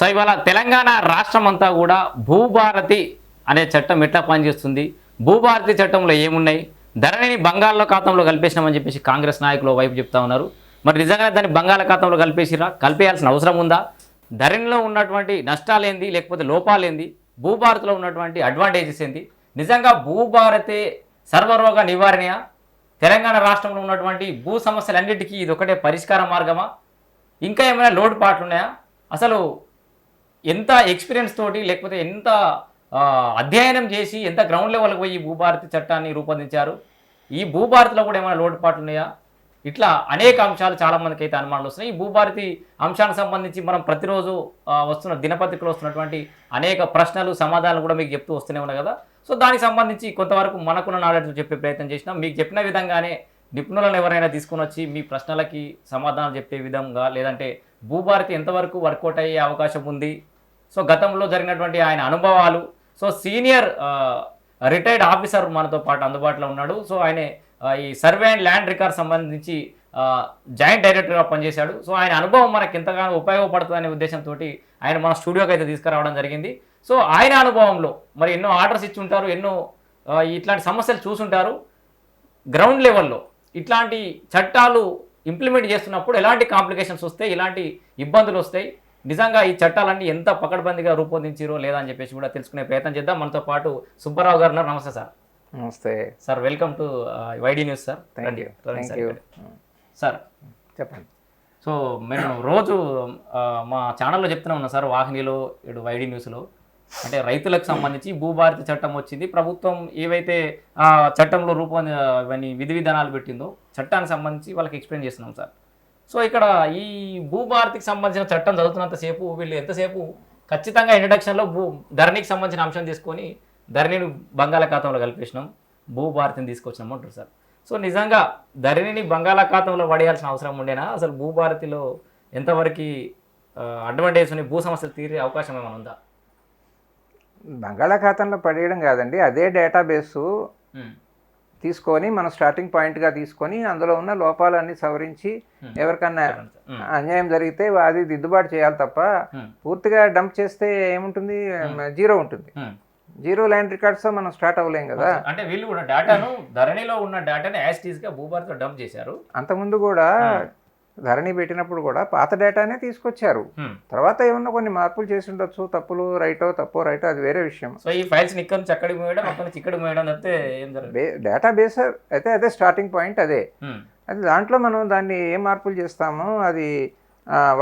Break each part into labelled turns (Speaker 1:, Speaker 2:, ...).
Speaker 1: So ఇవాళ తెలంగాణ రాష్ట్రం అంతా కూడా భూభారతి అనే చట్టం ఎట్లా పనిచేస్తుంది, భూభారతి చట్టంలో ఏమున్నాయి, ధరణిని బంగాళాఖాతంలో కలిపేసినామని చెప్పేసి కాంగ్రెస్ నాయకులు వైపు చెప్తా ఉన్నారు. మరి నిజంగా దాన్ని బంగాళాఖాతంలో కలిపేసిరా, కలిపేయాల్సిన అవసరం ఉందా, ధరణిలో ఉన్నటువంటి నష్టాలేంది లేకపోతే లోపాలేంది, భూభారతిలో ఉన్నటువంటి అడ్వాంటేజెస్ ఏంది, నిజంగా భూభారతే సర్వరోగ నివారణయా, తెలంగాణ రాష్ట్రంలో ఉన్నటువంటి భూ సమస్యలన్నిటికీ ఇది ఒకటే పరిష్కార మార్గమా, ఇంకా ఏమైనా లోటుపాట్లు ఉన్నాయా, అసలు ఎంత ఎక్స్పీరియన్స్ తోటి లేకపోతే ఎంత అధ్యయనం చేసి ఎంత గ్రౌండ్ లెవెల్కి పోయి ఈ భూభారతి చట్టాన్ని రూపొందించారు, ఈ భూభారతిలో కూడా ఏమైనా లోటుపాట్లు ఉన్నాయా, ఇట్లా అనేక అంశాలు చాలామందికి అయితే అనుమానాలు వస్తున్నాయి. ఈ భూభారతి అంశానికి సంబంధించి మనం ప్రతిరోజు వస్తున్న దినపత్రికలో వస్తున్నటువంటి అనేక ప్రశ్నలు సమాధానాలు కూడా మీకు చెప్తూ వస్తూనే ఉన్నాయి కదా. సో దానికి సంబంధించి కొంతవరకు మనకున్న నాలెడ్జ్ చెప్పే ప్రయత్నం చేసినాం. మీకు చెప్పిన విధంగానే నిపుణులను ఎవరైనా తీసుకుని వచ్చి మీ ప్రశ్నలకి సమాధానం చెప్పే విధంగా, లేదంటే భూభారతి ఎంతవరకు వర్కౌట్ అయ్యే అవకాశం ఉంది, సో గతంలో జరిగినటువంటి ఆయన అనుభవాలు, సో సీనియర్ రిటైర్డ్ ఆఫీసర్ మనతో పాటు అందుబాటులో ఉన్నాడు. సో ఆయన ఈ సర్వే అండ్ ల్యాండ్ రికార్డ్ సంబంధించి జాయింట్ డైరెక్టర్గా పనిచేశాడు. సో ఆయన అనుభవం మనకు ఎంతగానో ఉపయోగపడుతుందనే ఉద్దేశంతో ఆయన మన స్టూడియోకి అయితే తీసుకురావడం జరిగింది. సో ఆయన అనుభవంలో మరి ఎన్నో ఆర్డర్స్ ఇచ్చి ఉంటారు, ఎన్నో ఇట్లాంటి సమస్యలు చూసుంటారు. గ్రౌండ్ లెవెల్లో ఇట్లాంటి చట్టాలు ఇంప్లిమెంట్ చేస్తున్నప్పుడు ఎలాంటి కాంప్లికేషన్స్ వస్తాయి, ఎలాంటి ఇబ్బందులు వస్తాయి, నిజంగా ఈ చట్టాలన్నీ ఎంత పకడ్బందీగా రూపొందించారో లేదా అని చెప్పేసి కూడా తెలుసుకునే ప్రయత్నం చేద్దాం. మనతో పాటు సుబ్బారావు గారు ఉన్నారు. నమస్తే సార్.
Speaker 2: నమస్తే
Speaker 1: sir, welcome to YD news sir. Sir
Speaker 2: చెప్పండి.
Speaker 1: సో మేము రోజు మా ఛానల్లో చెప్తూనే ఉన్నాం సార్, వాహినిలో ఇటు వైడి న్యూస్లో, అంటే రైతులకు సంబంధించి భూభారతి చట్టం వచ్చింది, ప్రభుత్వం ఏవైతే చట్టంలో ఇవన్నీ విధి విధానాలు పెట్టిందో చట్టానికి సంబంధించి వాళ్ళకి ఎక్స్ప్లెయిన్ చేస్తున్నాం సార్. సో ఇక్కడ ఈ భూభారతికి సంబంధించిన చట్టం చదువుతున్నంతసేపు వీళ్ళు ఎంతసేపు ఖచ్చితంగా ఇంట్రడక్షన్లో ధరణికి సంబంధించిన అంశం తీసుకొని ధరణిని బంగాళాఖాతంలో కలిపేసినాం, భూభారతిని తీసుకొచ్చినాం అంటారు సార్. సో నిజంగా ధరణిని బంగాళాఖాతంలో పడేయాల్సిన అవసరం ఉండేనా, అసలు భూభారతిలో ఎంతవరకు అడ్వాంటేజ్ ఉన్నాయి, భూ సమస్యలు తీరే అవకాశం ఏమైనా ఉందా?
Speaker 2: బంగాళాఖాతంలో పడేయడం కాదండి, అదే డేటాబేసు తీసుకొని మనం స్టార్టింగ్ పాయింట్గా తీసుకొని అందులో ఉన్న లోపాలన్నీ సవరించి ఎవరికన్నా అన్యాయం జరిగితే అది దిద్దుబాటు చేయాలి తప్ప పూర్తిగా డంప్ చేస్తే ఏముంటుంది, జీరో ఉంటుంది. జీరో ల్యాండ్ రికార్డ్స్ మనం స్టార్ట్ అవ్వలేం కదా.
Speaker 1: అంటే వీళ్ళు కూడా డేటాను ధరణిలో ఉన్న డేటాని యాజ్ టీజ్ గా భూభారతిలో డంప్ చేశారు.
Speaker 2: అంతకుముందు కూడా ధరణి పెట్టినప్పుడు కూడా పాత డేటానే తీసుకొచ్చారు. తర్వాత ఏమన్నా కొన్ని మార్పులు చేసి ఉండొచ్చు, తప్పులు రైటో అది వేరే విషయం.
Speaker 1: సో ఈ ఫైల్స్ ఇక్కడ నుంచి అక్కడికి పోయడం, అక్కడ నుంచి ఇక్కడికి పోయడం తప్పితే ఏం జరగదు.
Speaker 2: డేటాబేస్ అయితే అదే స్టార్టింగ్ పాయింట్ అదే. అది దాంట్లో మనం దాన్ని ఏం మార్పులు చేస్తామో అది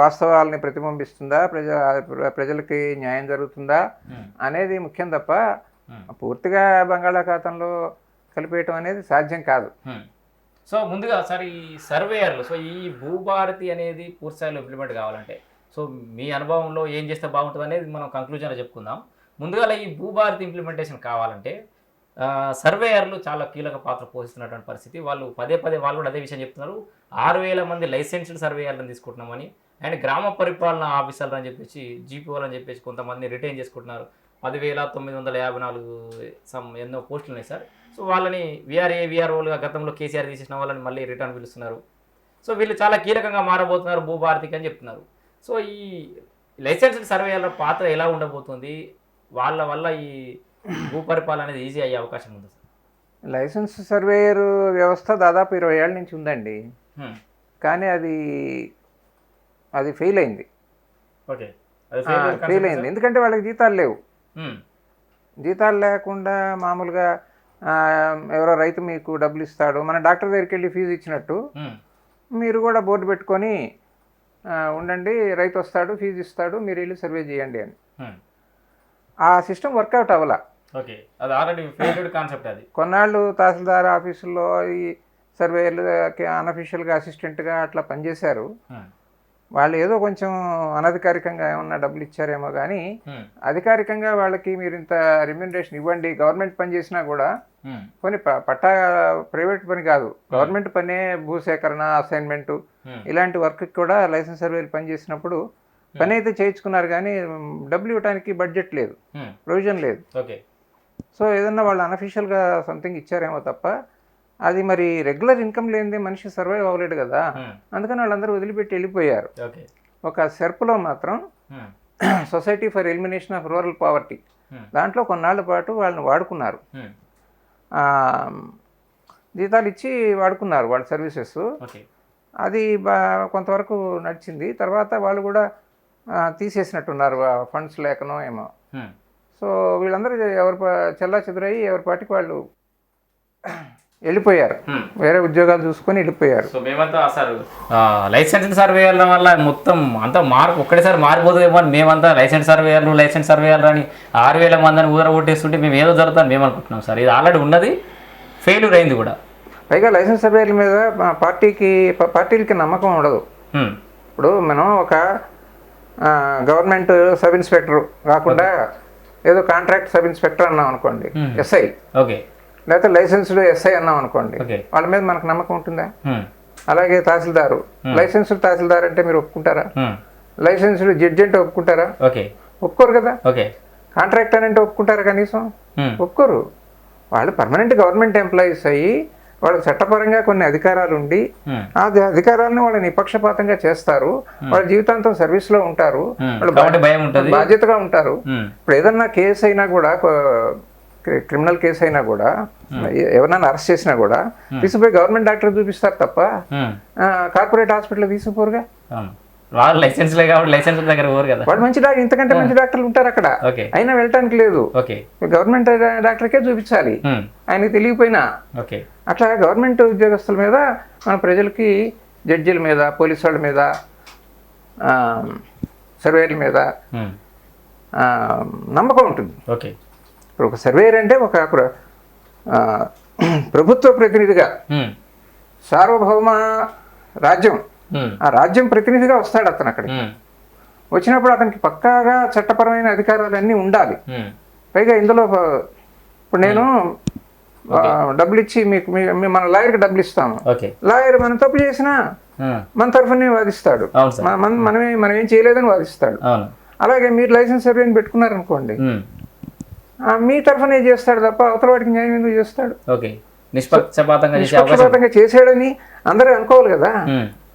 Speaker 2: వాస్తవాలని ప్రతిబింబిస్తుందా, ప్రజలకి న్యాయం జరుగుతుందా అనేది ముఖ్యం తప్ప పూర్తిగా బంగాళాఖాతంలో కలిపేయటం అనేది సాధ్యం కాదు.
Speaker 1: సో ముందుగా సార్ ఈ సర్వేయర్లు, సో ఈ భూభారతి అనేది పూర్తిస్థాయిలో ఇంప్లిమెంట్ కావాలంటే సో మీ అనుభవంలో ఏం చేస్తే బాగుంటుంది అనేది మనం కంక్లూజన్లో చెప్పుకుందాం. ముందుగా ఈ భూభారతి ఇంప్లిమెంటేషన్ కావాలంటే సర్వేయర్లు చాలా కీలక పాత్ర పోషిస్తున్నటువంటి పరిస్థితి. వాళ్ళు పదే వాళ్ళు కూడా అదే విషయం చెప్తున్నారు. 6,000 మంది లైసెన్స్డ్ సర్వేయర్లను తీసుకుంటున్నామని, అండ్ గ్రామ పరిపాలన ఆఫీసర్లు అని చెప్పేసి జీపీఓలు అని చెప్పేసి కొంతమంది రిటైన్ చేసుకుంటున్నారు. 10,954 ఎన్నో పోస్టులు ఉన్నాయి సార్. సో వాళ్ళని విఆర్ఓలుగా గతంలో కేసీఆర్ తీసేసిన వాళ్ళని మళ్ళీ రిటర్న్ పిలుస్తున్నారు. సో వీళ్ళు చాలా కీలకంగా మారబోతున్నారు భూభారతికి అని చెప్తున్నారు. సో ఈ లైసెన్స్డ్ సర్వేయర్ల పాత్ర ఎలా ఉండబోతుంది, వాళ్ళ వల్ల ఈ భూ పరిపాలన అనేది ఈజీ అయ్యే అవకాశం ఉంది సార్?
Speaker 2: లైసెన్స్ సర్వేయర్ వ్యవస్థ దాదాపు 20 ఏళ్ళ నుంచి ఉందండి, కానీ అది ఫెయిల్ అయింది.
Speaker 1: ఓకే,
Speaker 2: ఫెయిల్ అయింది ఎందుకంటే వాళ్ళకి జీతాలు లేవు. జీతాలు లేకుండా మామూలుగా ఎవరో రైతు మీకు డబ్బులు ఇస్తాడు, మన డాక్టర్ దగ్గరికి వెళ్ళి ఫీజు ఇచ్చినట్టు మీరు కూడా బోర్డు పెట్టుకొని ఉండండి, రైతు వస్తాడు ఫీజు ఇస్తాడు మీరు వెళ్ళి సర్వే చేయండి అని. ఆ సిస్టమ్ వర్కౌట్ అవ్వాల.
Speaker 1: ఓకే, అది ఆల్రెడీ ఫెయిల్డ్ కాన్సెప్ట్. అది
Speaker 2: కొన్నాళ్ళు తహసీల్దార్ ఆఫీసుల్లో ఈ సర్వేలు అన్అఫీషియల్గా అసిస్టెంట్గా అట్లా పనిచేశారు. వాళ్ళు ఏదో కొంచెం అనధికారికంగా ఏమన్నా డబ్బులు ఇచ్చారేమో కానీ అధికారికంగా వాళ్ళకి మీరు ఇంత రెమ్యూనరేషన్ ఇవ్వండి, గవర్నమెంట్ పని చేసినా కూడా కొన్ని పట్టా ప్రైవేట్ పని కాదు, గవర్నమెంట్ పనే భూసేకరణ, అసైన్మెంటు ఇలాంటి వర్క్ కూడా లైసెన్స్ సర్వేలు పనిచేసినప్పుడు పని అయితే చేయించుకున్నారు కానీ డబ్బులు ఇవ్వడానికి బడ్జెట్ లేదు, ప్రొవిజన్ లేదు. సో ఏదన్నా వాళ్ళు అన్అఫీషియల్గా సంథింగ్ ఇచ్చారేమో తప్ప అది మరి రెగ్యులర్ ఇన్కమ్ లేనిదే మనిషి సర్వైవ్ అవ్వలేడు కదా. అందుకని వాళ్ళందరూ వదిలిపెట్టి వెళ్ళిపోయారు. ఒక సెర్ప్లో మాత్రం society for elimination of rural poverty, దాంట్లో కొన్నాళ్ళ పాటు వాళ్ళని వాడుకున్నారు, జీతాలు ఇచ్చి వాడుకున్నారు వాళ్ళ సర్వీసెస్. అది కొంతవరకు నడిచింది. తర్వాత వాళ్ళు కూడా తీసేసినట్టున్నారు ఫండ్స్ లేకనో ఏమో. సో వీళ్ళందరూ చెల్లా చెదురయ్యి ఎవరి పాటికి వాళ్ళు వెళ్ళిపోయారు, వేరే ఉద్యోగాలు చూసుకొని వెళ్ళిపోయారు.
Speaker 1: సో మేమంతా సార్ లైసెన్స్ సర్వేయర్ల వల్ల మొత్తం అంతా ఒక్కడేసారి మారిపోతుందేమో అని మేమంతా లైసెన్స్ సర్వేయర్లు అని 6,000 మందిని ఊరగొట్టేస్తుంటే మేము ఏదో జరుగుతాను మేము అనుకుంటున్నాం సార్. ఇది ఆల్రెడీ ఉన్నది, ఫెయిల్యూర్ అయింది కూడా.
Speaker 2: పైగా లైసెన్స్ సర్వేయర్ల మీద పార్టీలకి నమ్మకం ఉండదు. ఇప్పుడు మనం ఒక గవర్నమెంట్ సబ్ ఇన్స్పెక్టర్ కాకుండా ఏదో కాంట్రాక్ట్ సబ్ ఇన్స్పెక్టర్ అన్నాం అనుకోండి, ఎస్ఐ,
Speaker 1: ఓకే,
Speaker 2: లేకపోతే లైసెన్స్డ్ ఎస్ఐ అన్నాం అనుకోండి, వాళ్ళ మీద మనకు నమ్మకం ఉంటుందా? అలాగే తహసీల్దారు, లైసెన్స్డ్ తహసీల్దార్ అంటే మీరు ఒప్పుకుంటారా? లైసెన్స్డ్ జడ్జి అంటే ఒప్పుకుంటారా? ఒప్పుకోరు కదా. కాంట్రాక్టర్ అంటే ఒప్పుకుంటారా? కనీసం ఒప్పుకోరు. వాళ్ళు పర్మనెంట్ గవర్నమెంట్ ఎంప్లాయీస్ అయ్యి వాళ్ళకి చట్టపరంగా కొన్ని అధికారాలు ఉండి ఆ అధికారాలను వాళ్ళు నిపక్షపాతంగా చేస్తారు, వాళ్ళ జీవితాంతం సర్వీస్లో ఉంటారు, వాళ్ళు బాధ్యతగా ఉంటారు. ఇప్పుడు ఏదన్నా కేసు అయినా కూడా, క్రిమినల్ కేసు అయినా కూడా, ఎవరైనా అరెస్ట్ చేసినా కూడా తీసుకుపోయి గవర్నమెంట్ డాక్టర్ చూపిస్తారు తప్ప కార్పొరేట్ హాస్పిటల్ తీసుకుపోరుగా.
Speaker 1: వాళ్ళు లైసెన్స్ కాబట్టి లైసెన్స్ దగ్గర పోరు కదా.
Speaker 2: వాళ్ళు మంచి డాక్టర్, ఇంతకంటే మంచి డాక్టర్లు ఉంటారు అక్కడ, అయినా వెళ్ళటానికి లేదు. గవర్నమెంట్ డాక్టర్కే చూపించాలి ఆయనకి తెలియపోయినా. అట్లా గవర్నమెంట్ ఉద్యోగస్తుల మీద మన ప్రజలకి, జడ్జీల మీద, పోలీసు వాళ్ళ మీద, సర్వేయర్ల మీద నమ్మకం ఉంటుంది. ఇప్పుడు ఒక సర్వేయర్ అంటే ఒక ప్రభుత్వ ప్రతినిధిగా, సార్వభౌమ రాజ్యం, ఆ రాజ్యం ప్రతినిధిగా వస్తాడు అతను. అక్కడికి వచ్చినప్పుడు అతనికి పక్కాగా చట్టపరమైన అధికారాలన్నీ ఉండాలి. పైగా ఇందులో ఇప్పుడు నేను డబ్బులు ఇచ్చి మీకు మన లాయర్కి డబ్బులు ఇస్తాము, లాయర్ మనం తప్పు చేసినా మన తరఫునే వాదిస్తాడు, మనం ఏం చేయలేదని వాదిస్తాడు. అలాగే మీరు లైసెన్స్ సర్వేని పెట్టుకున్నారనుకోండి, మీ తరఫునే చేస్తాడు తప్ప అవతల వాడికి న్యాయం ఎందుకు చేస్తాడు? నిష్పక్షపాతంగా చేసాడని అందరూ అనుకోవాలి కదా.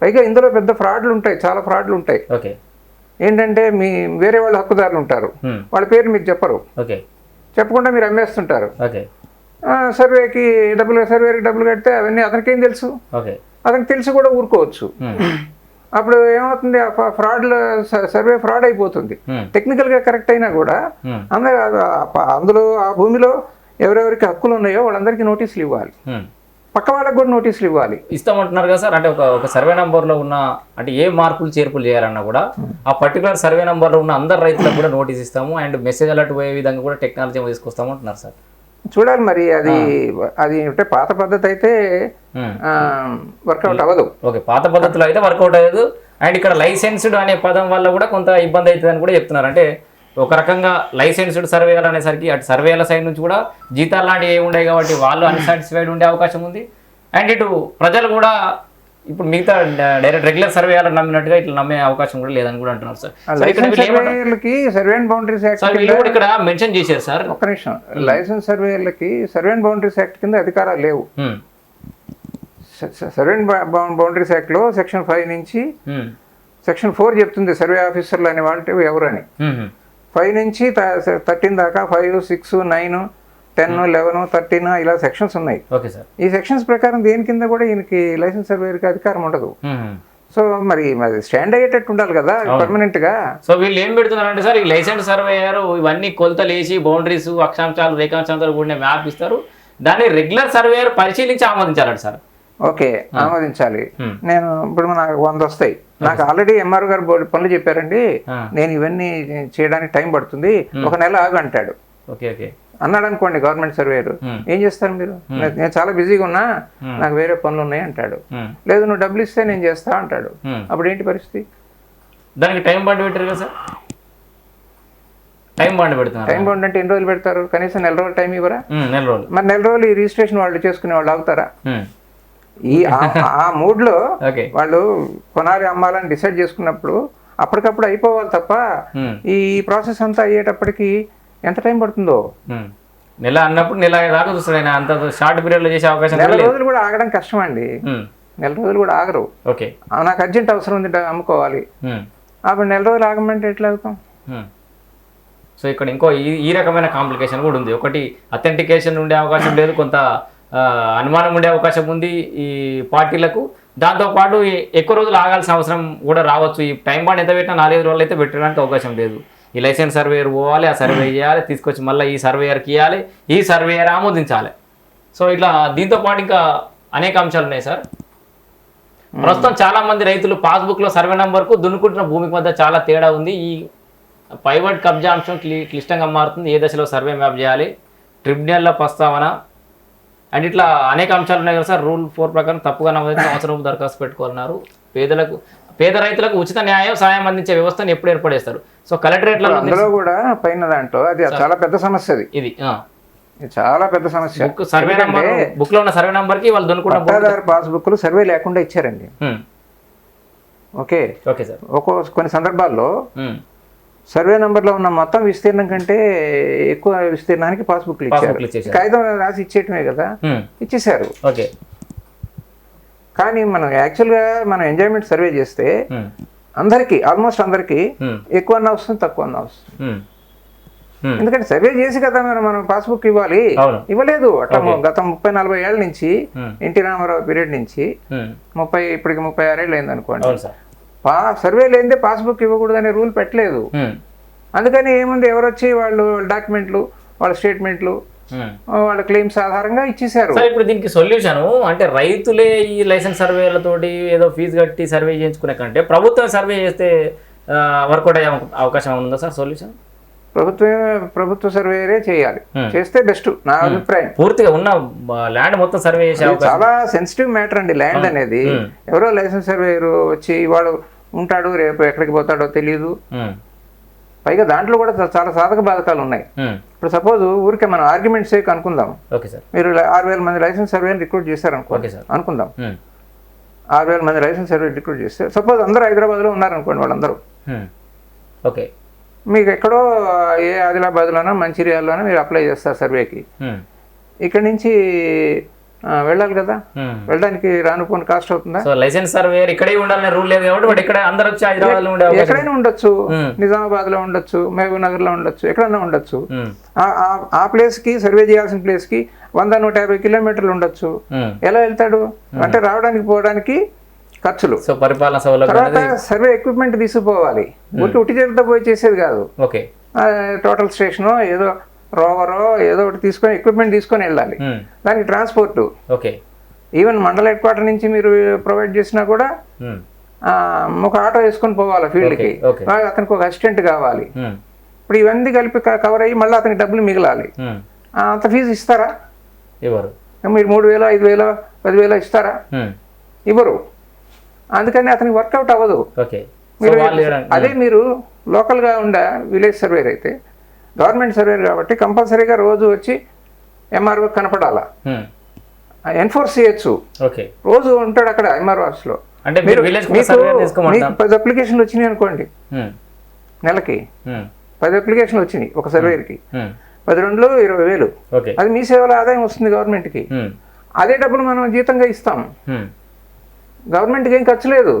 Speaker 2: పైగా ఇందులో పెద్ద ఫ్రాడ్లు ఉంటాయి, చాలా ఫ్రాడ్లు ఉంటాయి. ఏంటంటే వేరే వాళ్ళ హక్కుదారులు ఉంటారు, వాళ్ళ పేరు మీకు చెప్పరు, చెప్పకుండా మీరు అమ్మేస్తుంటారు. సర్వేకి డబ్బులు కడితే అవన్నీ అతనికేం తెలుసు? అతనికి తెలిసి కూడా ఊరుకోవచ్చు. అప్పుడు ఏమవుతుంది, సర్వే ఫ్రాడ్ అయిపోతుంది. టెక్నికల్ గా కరెక్ట్ అయినా కూడా అందులో ఆ భూమిలో ఎవరెవరికి హక్కులు ఉన్నాయో వాళ్ళందరికీ నోటీసులు ఇవ్వాలి, పక్క వాళ్ళకి కూడా నోటీసులు ఇవ్వాలి.
Speaker 1: ఇస్తామంటున్నారు కదా సార్. అంటే ఒక సర్వే నంబర్లో ఉన్న, అంటే ఏ మార్పులు చేర్పులు చేయాలన్నా కూడా ఆ పర్టికులర్ సర్వే నంబర్లో ఉన్న అందరు రైతులకు కూడా నోటీస్ ఇస్తాము, అండ్ మెసేజ్ అలర్ట్ పోయే విధంగా కూడా టెక్నాలజీ తీసుకొస్తాము అంటున్నారు సార్.
Speaker 2: చూడాలి మరి అది అంటే పాత పద్ధతి అయితే వర్కౌట్ అవ్వదు.
Speaker 1: పాత పద్ధతిలో అయితే వర్కౌట్ అవ్వదు. అండ్ ఇక్కడ లైసెన్స్డ్ అనే పదం వల్ల కూడా కొంత ఇబ్బంది అవుతుంది అని కూడా చెప్తున్నారు. అంటే ఒక రకంగా లైసెన్స్డ్ సర్వేయర్ అనేసరికి అటు సర్వేల సైడ్ నుంచి కూడా జీతాలు లాంటివి ఏమి ఉన్నాయి కాబట్టి వాళ్ళు అన్సాటిస్ఫైడ్ ఉండే అవకాశం ఉంది. అండ్ ఇటు ప్రజలు కూడా ఇప్పుడు మిగతా డైరెక్ట్ రెగ్యులర్ సర్వేయాలను నమ్మినట్టుగా ఇట్లా నమ్మే అవకాశం కూడా లేదని కూడా అంటున్నారు sir.
Speaker 2: Survey and boundaries act
Speaker 1: ఇక్కడ మెన్షన్ చేశారు సార్.
Speaker 2: ఒక్క నిమిషం, లైసెన్స్ సర్వేయర్లకి సర్వే అండ్ బౌండరీస్ యాక్ట్ కింద అధికారాలు లేవు. సర్వే అండ్ బౌండరీస్ యాక్ట్ లో సెక్షన్ 5 నుంచి సెక్షన్ 4 చెప్తుంది సర్వే ఆఫీసర్లు అనే వాళ్ళు ఎవరు అని. 5 నుంచి 13 దాకా 5, 6, 9, 10, 11, 13 ఇలా సెక్షన్స్ ఉన్నాయి. ఈ సెక్షన్స్ ప్రకారం దేని కింద కూడా ఈయనకి లైసెన్స్ సర్వేయర్కి అధికారం ఉండదు. సో మరి స్టాండ్ అయ్యేటట్టు ఉండాలి కదా పర్మనెంట్ గా.
Speaker 1: సో వీళ్ళు ఏం పెడుతున్నారంటే సార్, ఈ లైసెన్స్ సర్వేయర్ ఇవన్నీ కొలతలు వేసి బౌండరీస్, అక్షాంశాలు, రేఖాంశాలతో కూడిన మ్యాప్ ఇస్తారు, దాన్ని రెగ్యులర్ సర్వేయర్ పరిశీలించి ఆమోదించాలంట సార్.
Speaker 2: ఓకే, ఆమోదించాలి. నేను ఇప్పుడు నాకు 100 వస్తాయి, నాకు ఆల్రెడీ ఎంఆర్ గారు పనులు చెప్పారండి, నేను ఇవన్నీ చేయడానికి టైం పడుతుంది, 1 నెల ఆగు అంటాడు. అన్నాడు అనుకోండి గవర్నమెంట్ సర్వేయర్, ఏం చేస్తారు మీరు? నేను చాలా బిజీగా ఉన్నా, నాకు వేరే పనులు ఉన్నాయి అంటాడు. లేదు నువ్వు డబ్బులు ఇస్తే నేను చేస్తా అంటాడు. అప్పుడు ఏంటి పరిస్థితి?
Speaker 1: దానికి టైం బాండ్ పెట్టారు కదా సార్. టైం బాండ్ పెడుతున్నారు.
Speaker 2: టైం బాండ్ అంటే ఎన్ని రోజులు పెడతారు? కనీసం 1 నెల రోజులు టైం ఇవ్వరా?
Speaker 1: 1 నెల రోజులు.
Speaker 2: మరి 1 నెల రోజులు ఈ రిజిస్ట్రేషన్ వాళ్ళు చేసుకునే వాళ్ళు ఆగుతారా? ఆ మూడ్ లో వాళ్ళు కొనాలి అమ్మాలని డిసైడ్ చేసుకున్నప్పుడు అప్పటికప్పుడు అయిపోవాలి తప్ప ఈ ప్రాసెస్ అంతా అయ్యేటప్పటికి ఎంత టైం పడుతుందో.
Speaker 1: నెల అన్నప్పుడు నెల దాకా చూస్తాడు ఆయన, అంత షార్ట్ పీరియడ్ లో చేసే అవకాశం.
Speaker 2: 1 నెల రోజులు కూడా ఆగడం కష్టం అండి. 1 నెల రోజులు కూడా ఆగరు. నాకు అర్జెంట్ అవసరం ఉంది అమ్ముకోవాలి, అప్పుడు 1 నెల రోజులు ఆగమంటే ఎట్లా అవుతాం?
Speaker 1: సో ఇక్కడ ఇంకో ఈ రకమైన కాంప్లికేషన్ కూడా ఉంది. ఒకటి అథెంటికేషన్ ఉండే అవకాశం లేదు, కొంత అనుమానం ఉండే అవకాశం ఉంది ఈ పార్టీలకు. దాంతోపాటు ఎక్కువ రోజులు ఆగాల్సిన అవసరం కూడా రావచ్చు. ఈ టైం బాండ్ ఎంత పెట్టినా 4-5 రోజులు అయితే పెట్టడానికి అవకాశం లేదు. ఈ లైసెన్స్ సర్వేయర్ పోవాలి, ఆ సర్వే చేయాలి, తీసుకొచ్చి మళ్ళీ ఈ సర్వేయర్కి ఇవ్వాలి, ఈ సర్వేయర్ ఆమోదించాలి. సో ఇట్లా దీంతో పాటు ఇంకా అనేక అంశాలు ఉన్నాయి సార్. ప్రస్తుతం చాలా మంది రైతులు పాస్బుక్లో సర్వే నెంబర్కు దున్నుకుంటున్న భూమికి మధ్య చాలా తేడా ఉంది. ఈ పైవట్ కబ్జా అంశం క్లిష్టంగా మారుతుంది. ఏ దశలో సర్వే మ్యాప్ చేయాలి, ట్రిబ్యునల్ల ప్రస్తావన అండ్ ఇట్లా అనేక అంశాలు ఉన్నాయి కదా సార్. రూల్ 4 ప్రకారం తప్పుగా నమోదైతే సంవత్సరం దరఖాస్తు పెట్టుకోవాలన్నారు. పేద రైతులకు ఉచిత న్యాయం సాయం అందించే వ్యవస్థను ఎప్పుడు ఏర్పడేస్తారు? సో కలెక్టరేట్లలో
Speaker 2: అందులో కూడా పైన దాంట్లో అది చాలా పెద్ద సమస్య.
Speaker 1: ఇది
Speaker 2: చాలా పెద్ద సమస్య.
Speaker 1: సర్వే నెంబర్ బుక్ లో ఉన్న సర్వే నెంబర్ కి వాళ్ళు
Speaker 2: పట్టాదారు పాస్బుక్లు సర్వే లేకుండా ఇచ్చారండి. Okay
Speaker 1: sir.
Speaker 2: కొన్ని సందర్భాల్లో సర్వే నెంబర్లో ఉన్న మొత్తం విస్తీర్ణం కంటే ఎక్కువ విస్తీర్ణానికి పాస్బుక్లు ఇచ్చారు. కాగితం రాసి ఇచ్చేయటమే కదా, ఇచ్చేసారు.
Speaker 1: ఓకే.
Speaker 2: కానీ మనం యాక్చువల్గా మనం ఎంజాయ్మెంట్ సర్వే చేస్తే అందరికీ ఆల్మోస్ట్ అందరికీ ఎక్కువ అన్న వస్తుంది, తక్కువ అన్న వస్తుంది. ఎందుకంటే సర్వే చేసి కదా మనం పాస్బుక్ ఇవ్వాలి, ఇవ్వలేదు. అట్లా గత 30-40 ఏళ్ళ నుంచి ఎన్టీ రామారావు పీరియడ్ నుంచి ఇప్పటికి 36 ఏళ్ళు అయింది అనుకోండి, సర్వే లేనిదే పాస్బుక్ ఇవ్వకూడదు అనే రూల్ పెట్టలేదు. అందుకని ఏముంది, ఎవరు వచ్చి వాళ్ళు డాక్యుమెంట్లు, వాళ్ళ స్టేట్మెంట్లు, వాళ్ళ క్లెయిమ్స్ ఆధారంగా ఇచ్చేసారు.
Speaker 1: ఇప్పుడు దీనికి సొల్యూషన్ అంటే రైతులే ఈ లైసెన్స్ సర్వేలతోటి ఏదో ఫీజు కట్టి సర్వే చేయించుకునే కంటే ప్రభుత్వం సర్వే చేస్తే వర్కౌట్ అయ్యే అవకాశం ఉందా సార్? సొల్యూషన్
Speaker 2: ప్రభుత్వ సర్వేరే చేయాలి, చేస్తే బెస్ట్ నా అభిప్రాయం.
Speaker 1: పూర్తిగా ఉన్న ల్యాండ్ మొత్తం సర్వే చేసే
Speaker 2: చాలా సెన్సిటివ్ మ్యాటర్ అండి ల్యాండ్ అనేది. ఎవరో లైసెన్స్ సర్వేయర్ వచ్చి వాడు ఉంటాడు, రేపు ఎక్కడికి పోతాడో తెలియదు. పైగా దాంట్లో కూడా చాలా సాధక బాధకాలు ఉన్నాయి. ఇప్పుడు సపోజ్ ఊరికే మనం ఆర్గ్యుమెంట్ సేక్ అనుకుందాం, మీరు 6,000 మంది లైసెన్స్ సర్వేని రిక్రూట్ చేశారు అనుకుందాం. 6,000 మంది లైసెన్స్ సర్వే రిక్రూట్ చేస్తే సపోజ్ అందరూ హైదరాబాద్లో ఉన్నారనుకోండి, వాళ్ళందరూ
Speaker 1: ఓకే,
Speaker 2: మీకు ఎక్కడో ఏ ఆదిలాబాద్లోనో మంచిర్యాలలోనో మీరు అప్లై చేస్తారు సర్వేకి. ఇక్కడ నుంచి వెళ్ళాలి కదా, వెళ్ళడానికి రానుకోని కాస్ట్ అవుతుందా?
Speaker 1: లైసెన్స్ సర్వేయర్ ఇక్కడే ఉండాలనే రూల్ లేదు కాబట్టి ఇక్కడ అందరూ వచ్చి హైదరాబాద్లో
Speaker 2: ఎక్కడైనా ఉండొచ్చు, నిజామాబాద్లో ఉండొచ్చు, మహబూబ్ నగర్లో ఉండొచ్చు, ఎక్కడైనా ఉండొచ్చు. ఆ ప్లేస్కి సర్వే చేయాల్సిన ప్లేస్కి 100-150 కిలోమీటర్లు ఉండొచ్చు. ఎలా వెళ్తాడు అంటే రావడానికి పోవడానికి ఖర్చులు, తర్వాత సర్వే ఎక్విప్మెంట్ తీసుకుపోవాలి. ఊరికి ఉట్టి చేతితో పోయి చేసేది కాదు. టోటల్ స్టేషనో ఏదో రోవరో ఏదో ఒకటి తీసుకొని ఎక్విప్మెంట్ తీసుకొని వెళ్ళాలి. దానికి ట్రాన్స్పోర్ట్, ఈవెన్ మండల హెడ్ క్వార్టర్ నుంచి మీరు ప్రొవైడ్ చేసినా కూడా ఒక ఆటో వేసుకొని పోవాలి ఫీల్డ్కి. అతనికి ఒక అసిస్టెంట్ కావాలి. ఇప్పుడు ఇవన్నీ కలిపి కవర్ అయ్యి మళ్ళీ అతనికి డబ్బులు మిగలాలి. అంత ఫీజు ఇస్తారా?
Speaker 1: ఇవ్వరు.
Speaker 2: మీరు 3,000, 5,000, 10,000 ఇస్తారా? ఇవ్వరు. అందుకని అతనికి వర్కౌట్ అవ్వదు. అదే మీరు లోకల్గా ఉండే విలేజ్ సర్వేర్ అయితే, గవర్నమెంట్ సర్వేర్ కాబట్టి కంపల్సరీగా రోజు వచ్చి ఎంఆర్ఓ కనపడాలా, ఎన్ఫోర్స్ చేయొచ్చు. రోజు ఉంటాడు అక్కడ ఎంఆర్ఓ ఆఫీస్లో. మీకు 10 అప్లికేషన్లు వచ్చినాయి అనుకోండి, నెలకి 10 అప్లికేషన్లు వచ్చినాయి ఒక సర్వేర్కి, 10 20,000. అది మీ సేవల ఆదాయం వస్తుంది గవర్నమెంట్కి. అదే డబ్బులు మనం జీతంగా ఇస్తాం, గవర్నమెంట్కి ఏం ఖర్చు లేదు.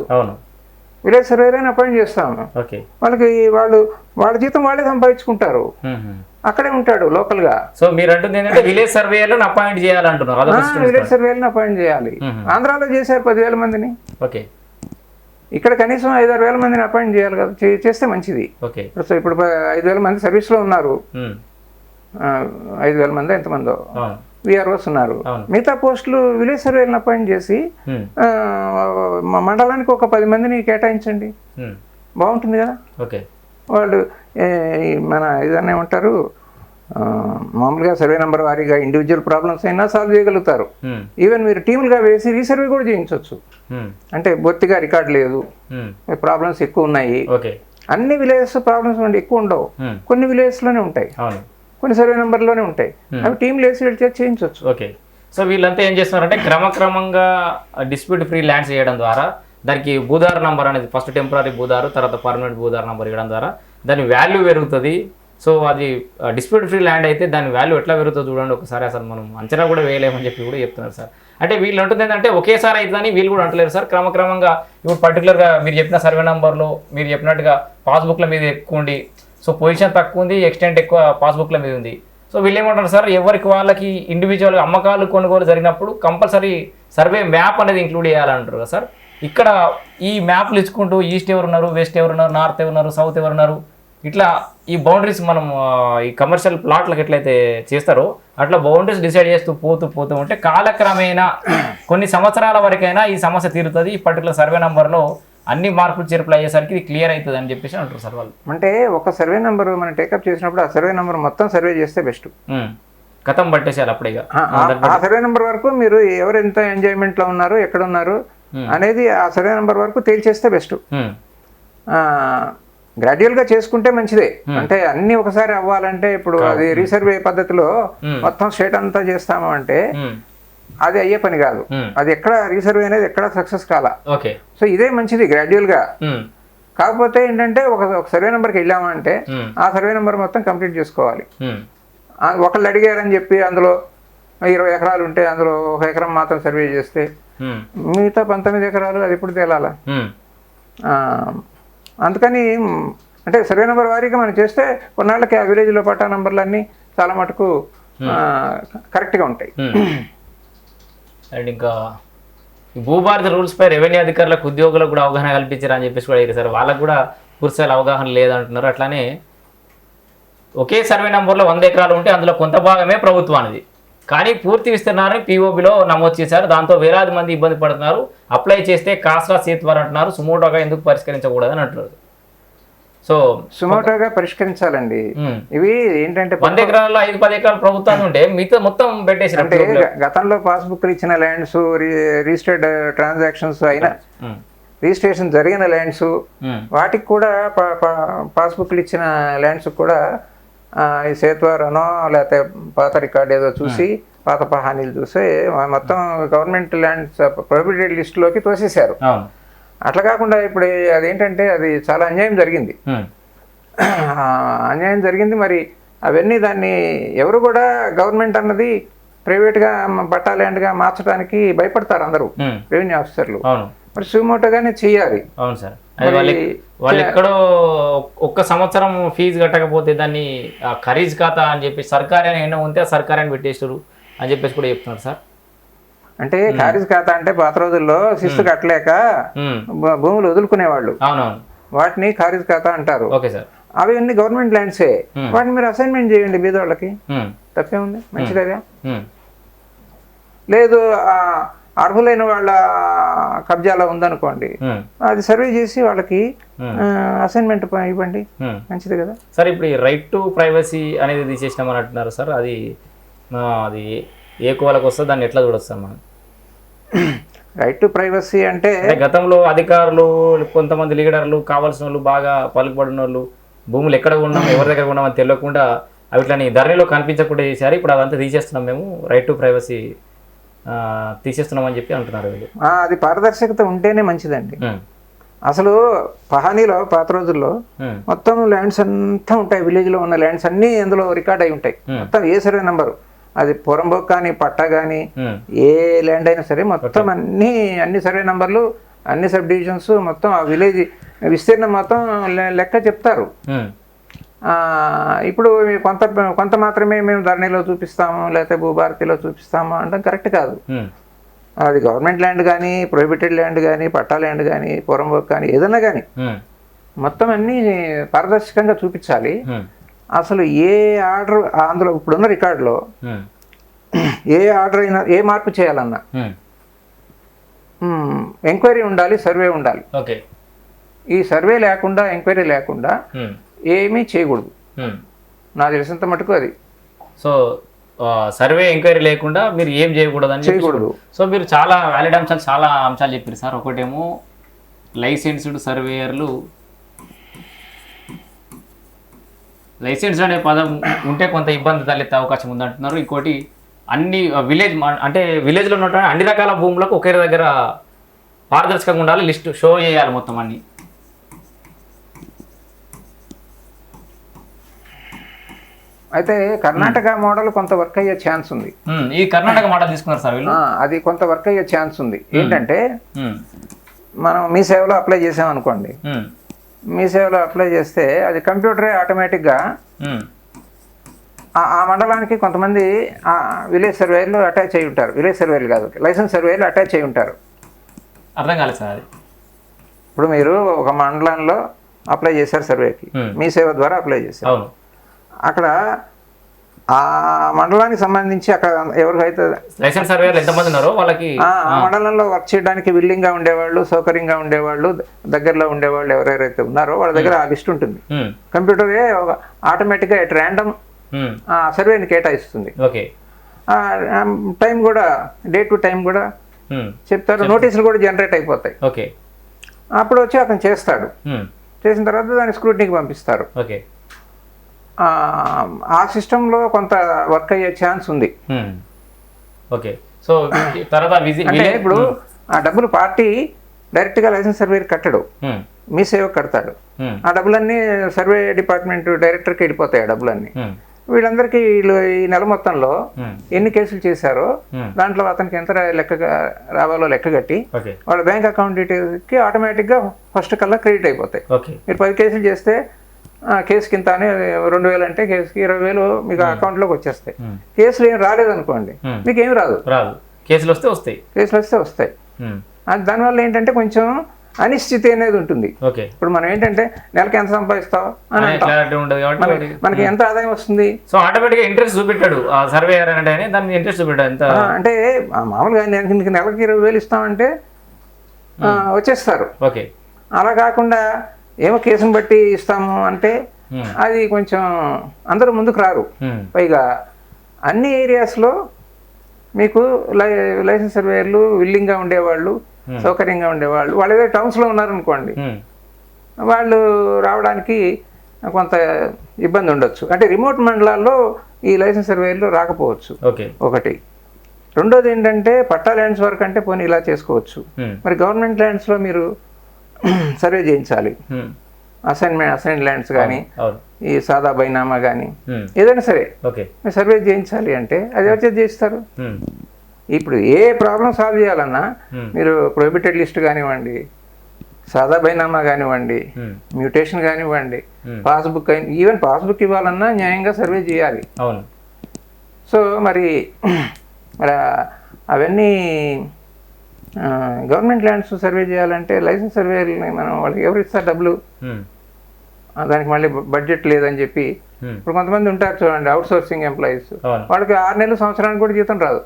Speaker 2: విలేజ్ సర్వేయర్ని అపాయింట్ చేస్తాము. వాళ్ళకి వాళ్ళ జీతం వాళ్ళే సంపాదించుకుంటారు, అక్కడే ఉంటాడు లోకల్ గా.
Speaker 1: సో మీరు అంటుంది ఏంటంటే విలేజ్ సర్వేయర్లను అపాయింట్ చేయాలంటున్నారు.
Speaker 2: విలేజ్ సర్వేయర్ని అపాయింట్ చేయాలి. ఆంధ్రాలో చేశారు 10,000 మందిని, ఇక్కడ కనీసం 5-6 వేల మందిని అపాయింట్ చేయాలి కదా, చేస్తే మంచిది. ఇప్పుడు 5,000 మంది సర్వీస్లో ఉన్నారు, 5,000 మంది ఎంతమందో విఆర్ఓస్ ఉన్నారు. మిగతా పోస్టులు విలేజ్ సర్వేలను అపాయింట్ చేసి మండలానికి ఒక 10 మందిని కేటాయించండి, బాగుంటుంది కదా. వాళ్ళు మన ఏదన్నా ఏమంటారు, మామూలుగా సర్వే నెంబర్ వారీగా ఇండివిజువల్ ప్రాబ్లమ్స్ అయినా సాల్వ్ చేయగలుగుతారు. ఈవెన్ మీరు టీములుగా వేసి రీసర్వే కూడా చేయించవచ్చు. అంటే బొత్తిగా రికార్డు లేదు, ప్రాబ్లమ్స్ ఎక్కువ ఉన్నాయి. అన్ని విలేజెస్ ప్రాబ్లమ్స్ ఎక్కువ ఉండవు, కొన్ని విలేజెస్లోనే ఉంటాయి, కొన్ని సర్వే నెంబర్లోనే ఉంటాయి. అవి టీంలు వేసి చేయించవచ్చు.
Speaker 1: సో వీళ్ళంతా ఏం చేస్తున్నారంటే క్రమక్రమంగా డిస్ప్యూట్ ఫ్రీ ల్యాండ్స్ చేయడం ద్వారా దానికి భూదారు నంబర్ అనేది ఫస్ట్ టెంపరీ భూదారు, తర్వాత పర్మనెంట్ భూదారు నంబర్ ఇవ్వడం ద్వారా దాని వాల్యూ పెరుగుతుంది. సో అది డిస్ప్యూట్ ఫ్రీ ల్యాండ్ అయితే దాని వాల్యూ ఎట్లా పెరుగుతుందో చూడండి ఒకసారి. అసలు మనం అంచనా కూడా వేయలేమని చెప్పి కూడా చెప్తున్నారు సార్. అంటే వీళ్ళు ఉంటుంది ఏంటంటే ఒకేసారి అవుతుందని వీళ్ళు కూడా అంటలేరు సార్. క్రమక్రమంగా ఇప్పుడు పర్టికులర్గా మీరు చెప్పిన సర్వే నెంబర్లో మీరు చెప్పినట్టుగా పాస్బుక్ల మీద ఎక్కువ ఉండి సో పొజిషన్ తక్కువ ఉంది, ఎక్స్టెంట్ ఎక్కువ పాస్బుక్ల మీద ఉంది. సో వీళ్ళు ఏమంటారు సార్, ఎవరికి వాళ్ళకి ఇండివిజువల్ అమ్మకాలు కొనుగోలు జరిగినప్పుడు కంపల్సరీ సర్వే మ్యాప్ అనేది ఇంక్లూడ్ చేయాలంటారు కదా సార్. ఇక్కడ ఈ మ్యాప్లు ఇచ్చుకుంటూ ఈస్ట్ ఎవరున్నారు, వెస్ట్ ఎవరున్నారు, నార్త్ ఎవరున్నారు, సౌత్ ఎవరున్నారు, ఇట్లా ఈ బౌండరీస్ మనం ఈ కమర్షియల్ ప్లాట్లకు ఎట్లయితే చేస్తారో అట్లా బౌండరీస్ డిసైడ్ చేస్తూ పోతూ ఉంటే కాలక్రమేణా కొన్ని సంవత్సరాల వరకైనా ఈ సమస్య తీరుతుంది. ఈ పర్టికులర్ సర్వే నెంబర్లో అన్ని మార్పులు చేర్పులు అయ్యేసరికి ఇది క్లియర్ అవుతుంది అని చెప్పేసి అంటారు సార్ వాళ్ళు.
Speaker 2: అంటే ఒక సర్వే నెంబర్ మనం టేకప్ చేసినప్పుడు ఆ సర్వే నెంబర్ మొత్తం సర్వే చేస్తే బెస్ట్.
Speaker 1: గతం పట్టేసారు అప్పుడే.
Speaker 2: ఆ సర్వే నెంబర్ వరకు మీరు ఎవరు ఎంత ఎంజాయ్మెంట్లో ఉన్నారు, ఎక్కడ ఉన్నారు అనేది ఆ సర్వే నెంబర్ వరకు తేల్చేస్తే బెస్ట్. గ్రాడ్యువల్గా చేసుకుంటే మంచిదే. అంటే అన్ని ఒకసారి అవ్వాలంటే ఇప్పుడు అది రీసర్వే పద్ధతిలో మొత్తం స్టేట్ అంతా చేస్తాము అంటే అది అయ్యే పని కాదు. అది ఎక్కడ రీసర్వే అనేది ఎక్కడ సక్సెస్ కాల. సో ఇదే మంచిది గ్రాడ్యువల్గా. కాకపోతే ఏంటంటే ఒక సర్వే నెంబర్కి వెళ్ళామంటే ఆ సర్వే నెంబర్ మొత్తం కంప్లీట్ చేసుకోవాలి. ఒకళ్ళు అడిగారని చెప్పి అందులో 20 ఎకరాలు ఉంటే అందులో 1 ఎకరం మాత్రం సర్వే చేస్తే మిగతా 19 ఎకరాలు అది ఇప్పుడు తేలాల. అందుకని అంటే సర్వే నెంబర్ వారీగా మనం చేస్తే కొన్నాళ్ళకి ఆ విలేజ్లో పట్టా నెంబర్లన్నీ చాలా మటుకు కరెక్ట్గా ఉంటాయి.
Speaker 1: అండ్ ఇంకా భూభారతి రూల్స్ పై రెవెన్యూ అధికారులకు ఉద్యోగులకు కూడా అవగాహన కల్పించారు అని చెప్పేసి కూడా సార్, వాళ్ళకు కూడా పూర్తిస్థాయి అవగాహన లేదంటున్నారు. అట్లానే ఒకే సర్వే నెంబర్లో 100 ఎకరాలు ఉంటే అందులో కొంత భాగమే ప్రభుత్వానిది, కానీ పూర్తి విస్తీర్ణాన్ని పిఓబిలో నమోదు చేశారు. దాంతో వేలాది మంది ఇబ్బంది పడుతున్నారు. అప్లై చేస్తే కాస్ట్లా సేత్వారు అంటున్నారు. సుమోటోగా ఎందుకు పరిష్కరించకూడదని అంటున్నారు. సో
Speaker 2: సుమోటోగా పరిష్కరించాలండి. ఇవి ఏంటంటే
Speaker 1: 100 ఎకరాల్లో 5-10 ఎకరాలు ప్రభుత్వాన్ని ఉంటే మిగతా మొత్తం పెట్టేసి
Speaker 2: అంటే గతంలో పాస్బుక్ ఇచ్చిన ల్యాండ్స్, రిజిస్టర్డ్ ట్రాన్సాక్షన్స్ అయినా రిజిస్ట్రేషన్ జరిగిన ల్యాండ్స్ వాటికి కూడా పాస్బుక్లు ఇచ్చిన ల్యాండ్స్ కూడా ఈ సేత్వారనో లేకపోతే పాత రికార్డ్ ఏదో చూసి పాత పహానీలు చూసి మొత్తం గవర్నమెంట్ ల్యాండ్స్ ప్రొహిబిటెడ్ లిస్టులోకి తోసేశారు. అట్లా కాకుండా ఇప్పుడు అదేంటంటే అది చాలా అన్యాయం జరిగింది. అన్యాయం జరిగింది. మరి అవన్నీ దాన్ని ఎవరు కూడా గవర్నమెంట్ అన్నది ప్రైవేట్గా పట్టా ల్యాండ్గా మార్చడానికి భయపడతారు అందరూ రెవెన్యూ ఆఫీసర్లు. మరి సుమోటోగానే చెయ్యాలి.
Speaker 1: అవును సార్. వాళ్ళు ఎక్కడో 1 సంవత్సరం ఫీజు కట్టకపోతే దాన్ని ఖరీజ్ ఖాతా అని చెప్పి సర్కారీ అని ఎన్నో ఉంటే సర్కారీ అని పెట్టేస్తారు అని చెప్పేసి కూడా చెప్తున్నారు సార్.
Speaker 2: అంటే ఖరీజ్ ఖాతా అంటే పాత రోజుల్లో శిస్తు కట్టలేక భూములు వదులుకునేవాళ్ళు, వాటిని ఖరీజ్ ఖాతా అంటారు. అవి అన్ని గవర్నమెంట్ ల్యాండ్సే. వాటిని మీరు అసైన్మెంట్ చేయండి బీదోళ్ళకి, తప్పే ఉంది, మంచిదేగా. లేదు అర్హులైన వాళ్ళ కబ్జాలో ఉందనుకోండి, అది సర్వే చేసి వాళ్ళకి అసైన్మెంట్ ఇవ్వండి, మంచిది కదా
Speaker 1: సార్. ఇప్పుడు ఈ రైట్ టు ప్రైవసీ అనేది తీసేసినామని అంటున్నారు సార్. అది ఏ కోవలకు వస్తే దాన్ని ఎట్లా చూడొస్తాం మనం?
Speaker 2: రైట్ టు ప్రైవసీ అంటే
Speaker 1: గతంలో అధికారులు, కొంతమంది లీడర్లు, కావాల్సిన వాళ్ళు, బాగా పలుకుబడిన వాళ్ళు భూములు ఎక్కడ ఉన్నాం, ఎవరి దగ్గర ఉన్నామని తెలియకుండా అవిట్లని ధరణిలో కనిపించకుండా చేశారు. ఇప్పుడు అదంతా తీసేస్తున్నాం మేము, రైట్ టు ప్రైవసీ తీసేస్తున్నామని చెప్పి అంటున్నారు వీళ్ళు.
Speaker 2: అది పారదర్శకత ఉంటేనే మంచిదండి. అసలు పహానీలో పాత రోజుల్లో మొత్తం ల్యాండ్స్ అంతా ఉంటాయి, విలేజ్లో ఉన్న ల్యాండ్స్ అన్నీ అందులో రికార్డ్ అయి ఉంటాయి. మొత్తం ఏ సర్వే నెంబరు, అది పొరంబోక్ కానీ పట్టా కానీ ఏ ల్యాండ్ అయినా సరే మొత్తం అన్ని సర్వే నెంబర్లు, అన్ని సబ్ డివిజన్స్, మొత్తం ఆ విలేజ్ విస్తీర్ణం మొత్తం లెక్క చెప్తారు. ఇప్పుడు కొంత మాత్రమే మేము ధరణిలో చూపిస్తాము లేకపోతే భూభారతిలో చూపిస్తాము అంటే కరెక్ట్ కాదు. అది గవర్నమెంట్ ల్యాండ్ కానీ, ప్రొహిబిటెడ్ ల్యాండ్ కానీ, పట్టా ల్యాండ్ కానీ, పొరంబోక్ కానీ ఏదన్నా కానీ మొత్తం అన్నీ పారదర్శకంగా చూపించాలి. అసలు ఏ ఆర్డర్ అందులో ఇప్పుడున్న రికార్డులో ఏ ఆర్డర్ అయినా, ఏ మార్పు చేయాలన్నా ఎంక్వైరీ ఉండాలి, సర్వే ఉండాలి. ఈ సర్వే లేకుండా, ఎంక్వైరీ లేకుండా ఏమీ చేయకూడదు నాకు తెలిసినంత మటుకు. అది
Speaker 1: సో సర్వే ఎంక్వైరీ లేకుండా మీరు ఏం చేయకూడదు అని చేయకూడదు. సో మీరు చాలా వ్యాలిడ్ అంశాలు, చాలా అంశాలు చెప్పారు సార్. ఒకటేమో లైసెన్స్డ్ సర్వేయర్లు, లైసెన్స్ అనే పదం ఉంటే కొంత ఇబ్బంది తలెత్తే అవకాశం ఉందంటున్నారు. ఇంకోటి అన్ని విలేజ్ అంటే విలేజ్లో ఉన్నటువంటి అన్ని రకాల భూములకు ఒకే దగ్గర పారదర్శకంగా ఉండాలి, లిస్ట్ షో చేయాలి మొత్తం అన్ని.
Speaker 2: అయితే కర్ణాటక మోడల్ కొంత వర్క్ అయ్యే ఛాన్స్ ఉంది.
Speaker 1: ఈ కర్ణాటక మోడల్ తీసుకున్నారు సార్ వీళ్ళు.
Speaker 2: అది కొంత వర్క్ అయ్యే ఛాన్స్ ఉంది. ఏంటంటే మనం మీ సేవలో అప్లై చేసామనుకోండి, మీ సేవలో అప్లై చేస్తే అది కంప్యూటరే ఆటోమేటిక్గా ఆ మండలానికి కొంతమంది విలేజ్ సర్వేలు అటాచ్ అయి ఉంటారు. విలేజ్ సర్వేలు కాదు, లైసెన్స్ సర్వేలు అటాచ్ అయి ఉంటారు.
Speaker 1: అర్థం కాలేదు సార్ అది.
Speaker 2: ఇప్పుడు మీరు ఒక మండలంలో అప్లై చేశారు సర్వేకి, మీ సేవ ద్వారా అప్లై చేశారు.
Speaker 1: అవును.
Speaker 2: అక్కడ ఆ మండలానికి సంబంధించి అక్కడ ఎవరికైతే
Speaker 1: లైసెన్స్ సర్వేలు ఎంతమంది ఉన్నారో వాళ్ళకి
Speaker 2: ఆ మండలంలో వర్క్ చేయడానికి విల్లింగ్గా ఉండేవాళ్ళు, సౌకర్యంగా ఉండేవాళ్ళు, దగ్గరలో ఉండేవాళ్ళు ఎవరెవరైతే ఉన్నారో వాళ్ళ దగ్గర ఆ లిస్ట్ ఉంటుంది. కంప్యూటరే ఆటోమేటిక్గా ఎట్ ర్యాండమ్ సర్వేని కేటాయిస్తుంది.
Speaker 1: ఓకే.
Speaker 2: టైం కూడా డే టు టైం కూడా చెప్తారు. నోటీసులు కూడా జనరేట్ అయిపోతాయి.
Speaker 1: ఓకే.
Speaker 2: అప్పుడు వచ్చి అతను చేస్తాడు. చేసిన తర్వాత దాన్ని స్క్రూటినీకి పంపిస్తారు.
Speaker 1: ఓకే.
Speaker 2: ఆ సిస్టంలో కొంత వర్క్ అయ్యే ఛాన్స్ ఉంది.
Speaker 1: ఓకే. సో తర్వాత
Speaker 2: అంటే ఇప్పుడు ఆ డబ్బులు పార్టీ డైరెక్ట్గా లైసెన్స్ సర్వేకి కట్టడు, మీ సేవ కడతాడు. ఆ డబ్బులన్నీ సర్వే డిపార్ట్మెంట్ డైరెక్టర్కి వెళ్ళిపోతాయి. ఆ డబ్బులన్నీ వీళ్ళందరికీ వీళ్ళు ఈ నెల మొత్తంలో ఎన్ని కేసులు చేశారో దాంట్లో అతనికి ఎంత లెక్క రావాలో లెక్క కట్టి వాళ్ళ బ్యాంక్ అకౌంట్ డీటెయిల్స్కి ఆటోమేటిక్గా ఫస్ట్ కల్లా క్రెడిట్ అయిపోతాయి. మీరు 10 కేసులు చేస్తే కేసుకి ఇంత అని 2,000 అంటే కేసుకి 20,000 మీకు అకౌంట్లోకి వచ్చేస్తాయి. కేసులు ఏం రాలేదనుకోండి, మీకు ఏమి రాదు.
Speaker 1: కేసులు వస్తే వస్తాయి.
Speaker 2: దానివల్ల ఏంటంటే కొంచెం అనిశ్చితి అనేది ఉంటుంది. ఇప్పుడు మనం ఏంటంటే నెలకి ఎంత సంపాదిస్తావు అని మనకి ఎంత ఆదాయం వస్తుంది,
Speaker 1: సో ఆటోమేటిక్గా ఇంట్రెస్ట్ చూపెట్టాడు సర్వే దాన్ని ఇంట్రెస్ట్ చూపెట్టాడు.
Speaker 2: అంటే మామూలుగా నెలకి 20,000 ఇస్తామంటే వచ్చేస్తారు. అలా కాకుండా ఏమో కేసును బట్టి ఇస్తాము అంటే అది కొంచెం అందరూ ముందుకు రారు. పైగా అన్ని ఏరియాస్లో మీకు లైసెన్స్ సర్వేయర్లు విల్లింగ్గా ఉండేవాళ్ళు, సౌకర్యంగా ఉండేవాళ్ళు, వాళ్ళు ఏదో టౌన్స్లో ఉన్నారనుకోండి, వాళ్ళు రావడానికి కొంత ఇబ్బంది ఉండొచ్చు. అంటే రిమోట్ మండలాల్లో ఈ లైసెన్స్ సర్వేయర్లు రాకపోవచ్చు. ఒకటి. రెండోది ఏంటంటే పట్టా ల్యాండ్స్ వరకు అంటే పోనీ ఇలా చేసుకోవచ్చు. మరి గవర్నమెంట్ ల్యాండ్స్లో మీరు సర్వే చేయించాలి. అసైన్ ల్యాండ్స్ కానీ ఈ సాదా బైనామా కానీ ఏదైనా సరే సర్వే చేయించాలి అంటే అది ఎవరు చేయిస్తారు? ఇప్పుడు ఏ ప్రాబ్లం సాల్వ్ చేయాలన్నా మీరు ప్రొహిబిటెడ్ లిస్ట్ కానివ్వండి, సాదా బైనామా కానివ్వండి, మ్యూటేషన్ కానివ్వండి, పాస్బుక్ ఈవెన్ పాస్బుక్ ఇవ్వాలన్నా న్యాయంగా సర్వే చేయాలి. సో మరి అవన్నీ గవర్నమెంట్ ల్యాండ్స్ సర్వే చేయాలంటే లైసెన్స్ సర్వేని మనం వాళ్ళకి ఎవరు ఇస్తారు డబ్బులు? దానికి మళ్ళీ బడ్జెట్ లేదని చెప్పి ఇప్పుడు కొంతమంది ఉంటారు చూడండి, అవుట్ సోర్సింగ్ ఎంప్లాయీస్, వాళ్ళకి 6 నెలలు సంవత్సరానికి కూడా జీతం రాదు.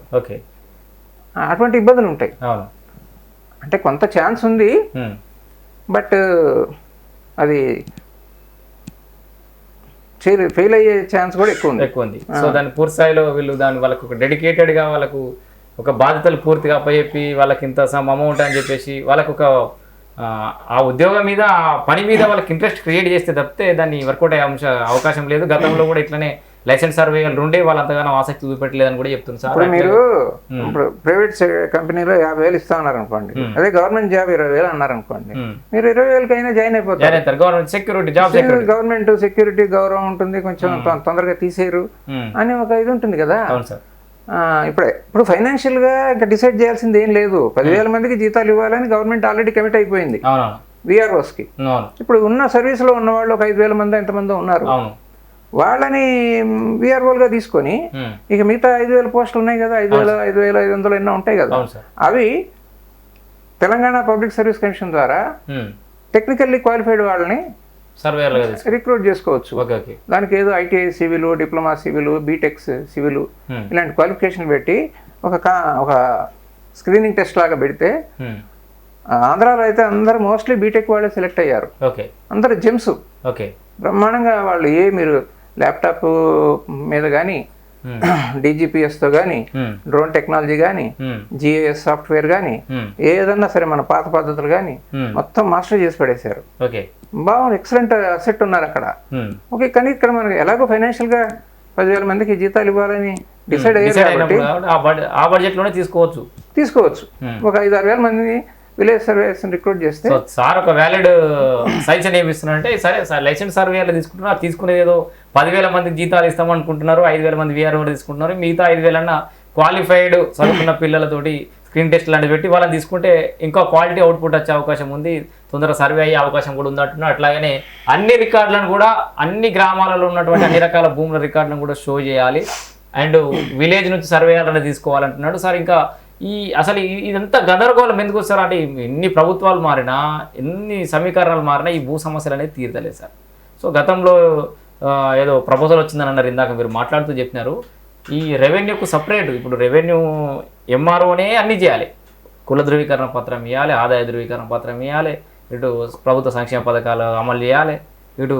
Speaker 2: అటువంటి ఇబ్బందులు ఉంటాయి. అంటే కొంత ఛాన్స్ ఉంది, బట్ అది ఫెయిల్ అయ్యే ఛాన్స్ కూడా ఎక్కువ ఉంది.
Speaker 1: సో దాని పూర్తి స్థాయిలో వీళ్ళు వాళ్ళకు ఒక డెడికేటెడ్గా వాళ్ళకు ఒక బాధ్యతలు పూర్తిగా అప్పచెప్పి వాళ్ళకి ఇంత అమౌంట్ అని చెప్పేసి వాళ్ళకు ఒక ఆ ఉద్యోగం మీద ఆ పని మీద వాళ్ళకి ఇంట్రెస్ట్ క్రియేట్ చేస్తే తప్పితే దాన్ని వర్కౌట్ అయ్యే అవకాశం లేదు. గతంలో కూడా ఇట్లనే లైసెన్స్ సర్వేలు ఉండే వాళ్ళు అంతగానో ఆసక్తి చూపెట్టలేదని కూడా చెప్తున్నారు సార్.
Speaker 2: ఇప్పుడు మీరు ప్రైవేట్ కంపెనీలో 50,000 ఇస్తా ఉన్నారు అనుకోండి, అదే గవర్నమెంట్ జాబ్ 20,000 అన్నారు అనుకోండి, మీరు 20,000 జాయిన్ అయిపోతారు.
Speaker 1: Government security job,
Speaker 2: government security గౌరవం ఉంటుంది, కొంచెం తొందరగా తీసేయరు అని ఒక ఇది ఉంటుంది కదా. ఇప్పుడు ఫైనాన్షియల్గా ఇంకా డిసైడ్ చేయాల్సింది ఏం లేదు. 10,000 మందికి జీతాలు ఇవ్వాలని గవర్నమెంట్ ఆల్రెడీ కమిట్ అయిపోయింది విఆర్ఓస్కి. ఇప్పుడు ఉన్న సర్వీస్లో ఉన్న వాళ్ళు ఒక 5,000 మంది ఎంతమంది ఉన్నారు, వాళ్ళని విఆర్ఓలుగా తీసుకొని ఇక మిగతా 5,000 పోస్టులు ఉన్నాయి కదా, 5,500 ఎన్నో ఉంటాయి కదా, అవి తెలంగాణ పబ్లిక్ సర్వీస్ కమిషన్ ద్వారా టెక్నికల్లీ క్వాలిఫైడ్ వాళ్ళని రిక్రూట్ చేసుకోవచ్చు. దానికి ఏదో ITI civil, diploma civil, BTechs civil ఇలాంటి క్వాలిఫికేషన్ పెట్టి ఒక స్క్రీనింగ్ టెస్ట్ లాగా పెడితే ఆంధ్రాలో అయితే అందరూ మోస్ట్లీ బీటెక్ వాళ్ళే సెలెక్ట్ అయ్యారు. అందరు జెమ్స్ బ్రహ్మాండంగా వాళ్ళు మీరు ల్యాప్టాప్ మీద కానీ డీజీపీఎస్తో కానీ డ్రోన్ టెక్నాలజీ కానీ జిఐఎస్ సాఫ్ట్వేర్ కానీ ఏదన్నా సరే మన పాత పద్ధతులు కానీ మొత్తం మాస్టర్ చేసి పడేశారు. బాగుంది, ఎక్సలెంట్ అసెట్ ఉన్నారు అక్కడ. ఓకే, కానీ ఇక్కడ మనకి ఎలాగో ఫైనాన్షియల్ గా 10,000 మందికి జీతాలు ఇవ్వాలని డిసైడ్ అయ్యారు కాబట్టి
Speaker 1: ఆ బడ్జెట్ లోనే తీసుకోవచ్చు.
Speaker 2: ఒక 5-6,000 మందిని విలేజ్ సర్వేస్ రిక్రూట్ చేస్తే
Speaker 1: సార్ ఒక వ్యాలిడ్ సజెషన్ ఏమిస్తున్నారంటే, సరే లైసెన్స్ సర్వేలు తీసుకుంటున్నారు, తీసుకునేది ఏదో 10,000 మందికి జీతాలు ఇస్తాం అనుకుంటున్నారు, 5,000 మంది విఆర్ఓ తీసుకుంటున్నారు, మిగతా 5,000 క్వాలిఫైడ్ చదువుకున్న పిల్లలతోటి స్క్రీన్ టెస్ట్ లాంటివి పెట్టి వాళ్ళని తీసుకుంటే ఇంకా క్వాలిటీ అవుట్పుట్ వచ్చే అవకాశం ఉంది, తొందరగా సర్వే అయ్యే అవకాశం కూడా ఉంది అంటున్నారు. అట్లాగనే అన్ని రికార్డులను కూడా అన్ని గ్రామాలలో ఉన్నటువంటి అన్ని రకాల భూముల రికార్డులను కూడా షో చేయాలి అండ్ విలేజ్ నుంచి సర్వే అనేది తీసుకోవాలంటున్నాడు సార్. ఇంకా అసలు ఇదంతా గందరగోళం ఎందుకు వస్తారు అంటే ఎన్ని ప్రభుత్వాలు మారినా ఎన్ని సమీకరణాలు మారినా ఈ భూ సమస్యలు అనేది తీరతలేదు సార్. సో గతంలో ఏదో ప్రపోజల్ వచ్చిందని అన్నారు, ఇందాక మీరు మాట్లాడుతూ చెప్పినారు. ఈ రెవెన్యూకు సపరేట్ ఇప్పుడు రెవెన్యూ ఎంఆర్ఓనే అన్నీ చేయాలి, కుల ధృవీకరణ పత్రం ఇవ్వాలి, ఆదాయ ధృవీకరణ పత్రం ఇవ్వాలి, ఇటు ప్రభుత్వ సంక్షేమ పథకాలు అమలు చేయాలి, ఇటు